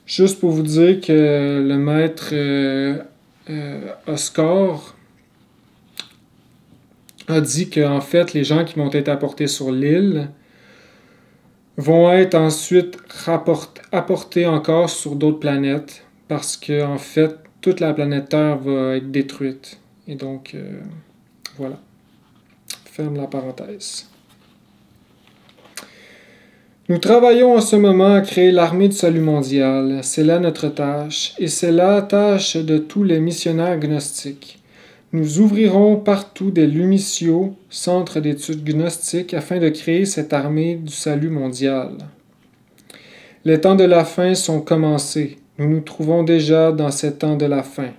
juste pour vous dire que le maître Oscar a dit qu'en fait, les gens qui vont être apportés sur l'île vont être ensuite apportés encore sur d'autres planètes parce que en fait, toute la planète Terre va être détruite. Et donc, voilà. Ferme la parenthèse. Nous travaillons en ce moment à créer l'armée du salut mondial. C'est là notre tâche, et c'est la tâche de tous les missionnaires gnostiques. Nous ouvrirons partout des lumicios, centres d'études gnostiques, afin de créer cette armée du salut mondial. Les temps de la fin sont commencés. Nous nous trouvons déjà dans ces temps de la fin.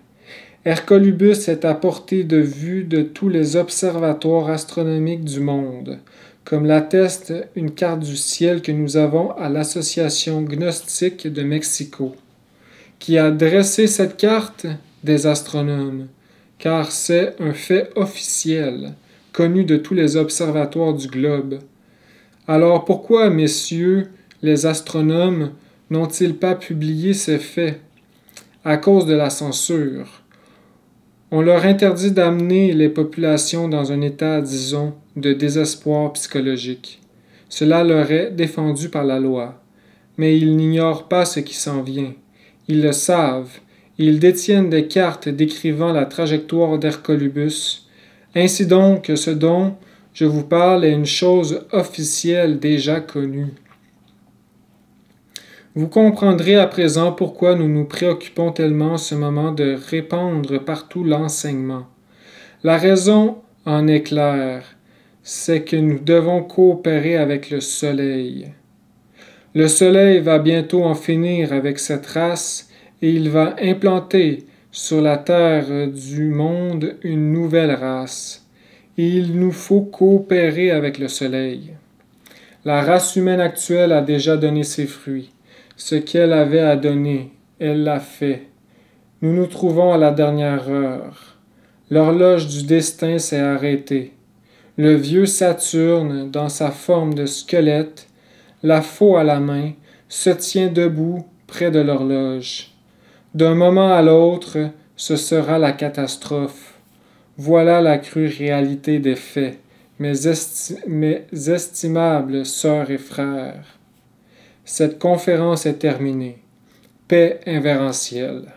Hercolubus est à portée de vue de tous les observatoires astronomiques du monde, comme l'atteste une carte du ciel que nous avons à l'Association gnostique de Mexico. Qui a dressé cette carte? Des astronomes, car c'est un fait officiel, connu de tous les observatoires du globe. Alors pourquoi, messieurs, les astronomes, n'ont-ils pas publié ces faits? À cause de la censure. On leur interdit d'amener les populations dans un état, disons, de désespoir psychologique. Cela leur est défendu par la loi. mais ils n'ignorent pas ce qui s'en vient. Ils le savent. Ils détiennent des cartes décrivant la trajectoire d'Hercolubus. Ainsi donc, ce dont je vous parle est une chose officielle déjà connue. Vous comprendrez à présent pourquoi nous nous préoccupons tellement en ce moment de répandre partout l'enseignement. La raison en est claire, c'est que nous devons coopérer avec le Soleil. Le Soleil va bientôt en finir avec cette race et il va implanter sur la terre du monde une nouvelle race. Et il nous faut coopérer avec le Soleil. La race humaine actuelle a déjà donné ses fruits. Ce qu'elle avait à donner, elle l'a fait. Nous nous trouvons à la dernière heure. L'horloge du destin s'est arrêtée. Le vieux Saturne, dans sa forme de squelette, la faux à la main, se tient debout près de l'horloge. D'un moment à l'autre, ce sera la catastrophe. Voilà la crue réalité des faits, mes estimables sœurs et frères. Cette conférence est terminée. Paix invérentielle.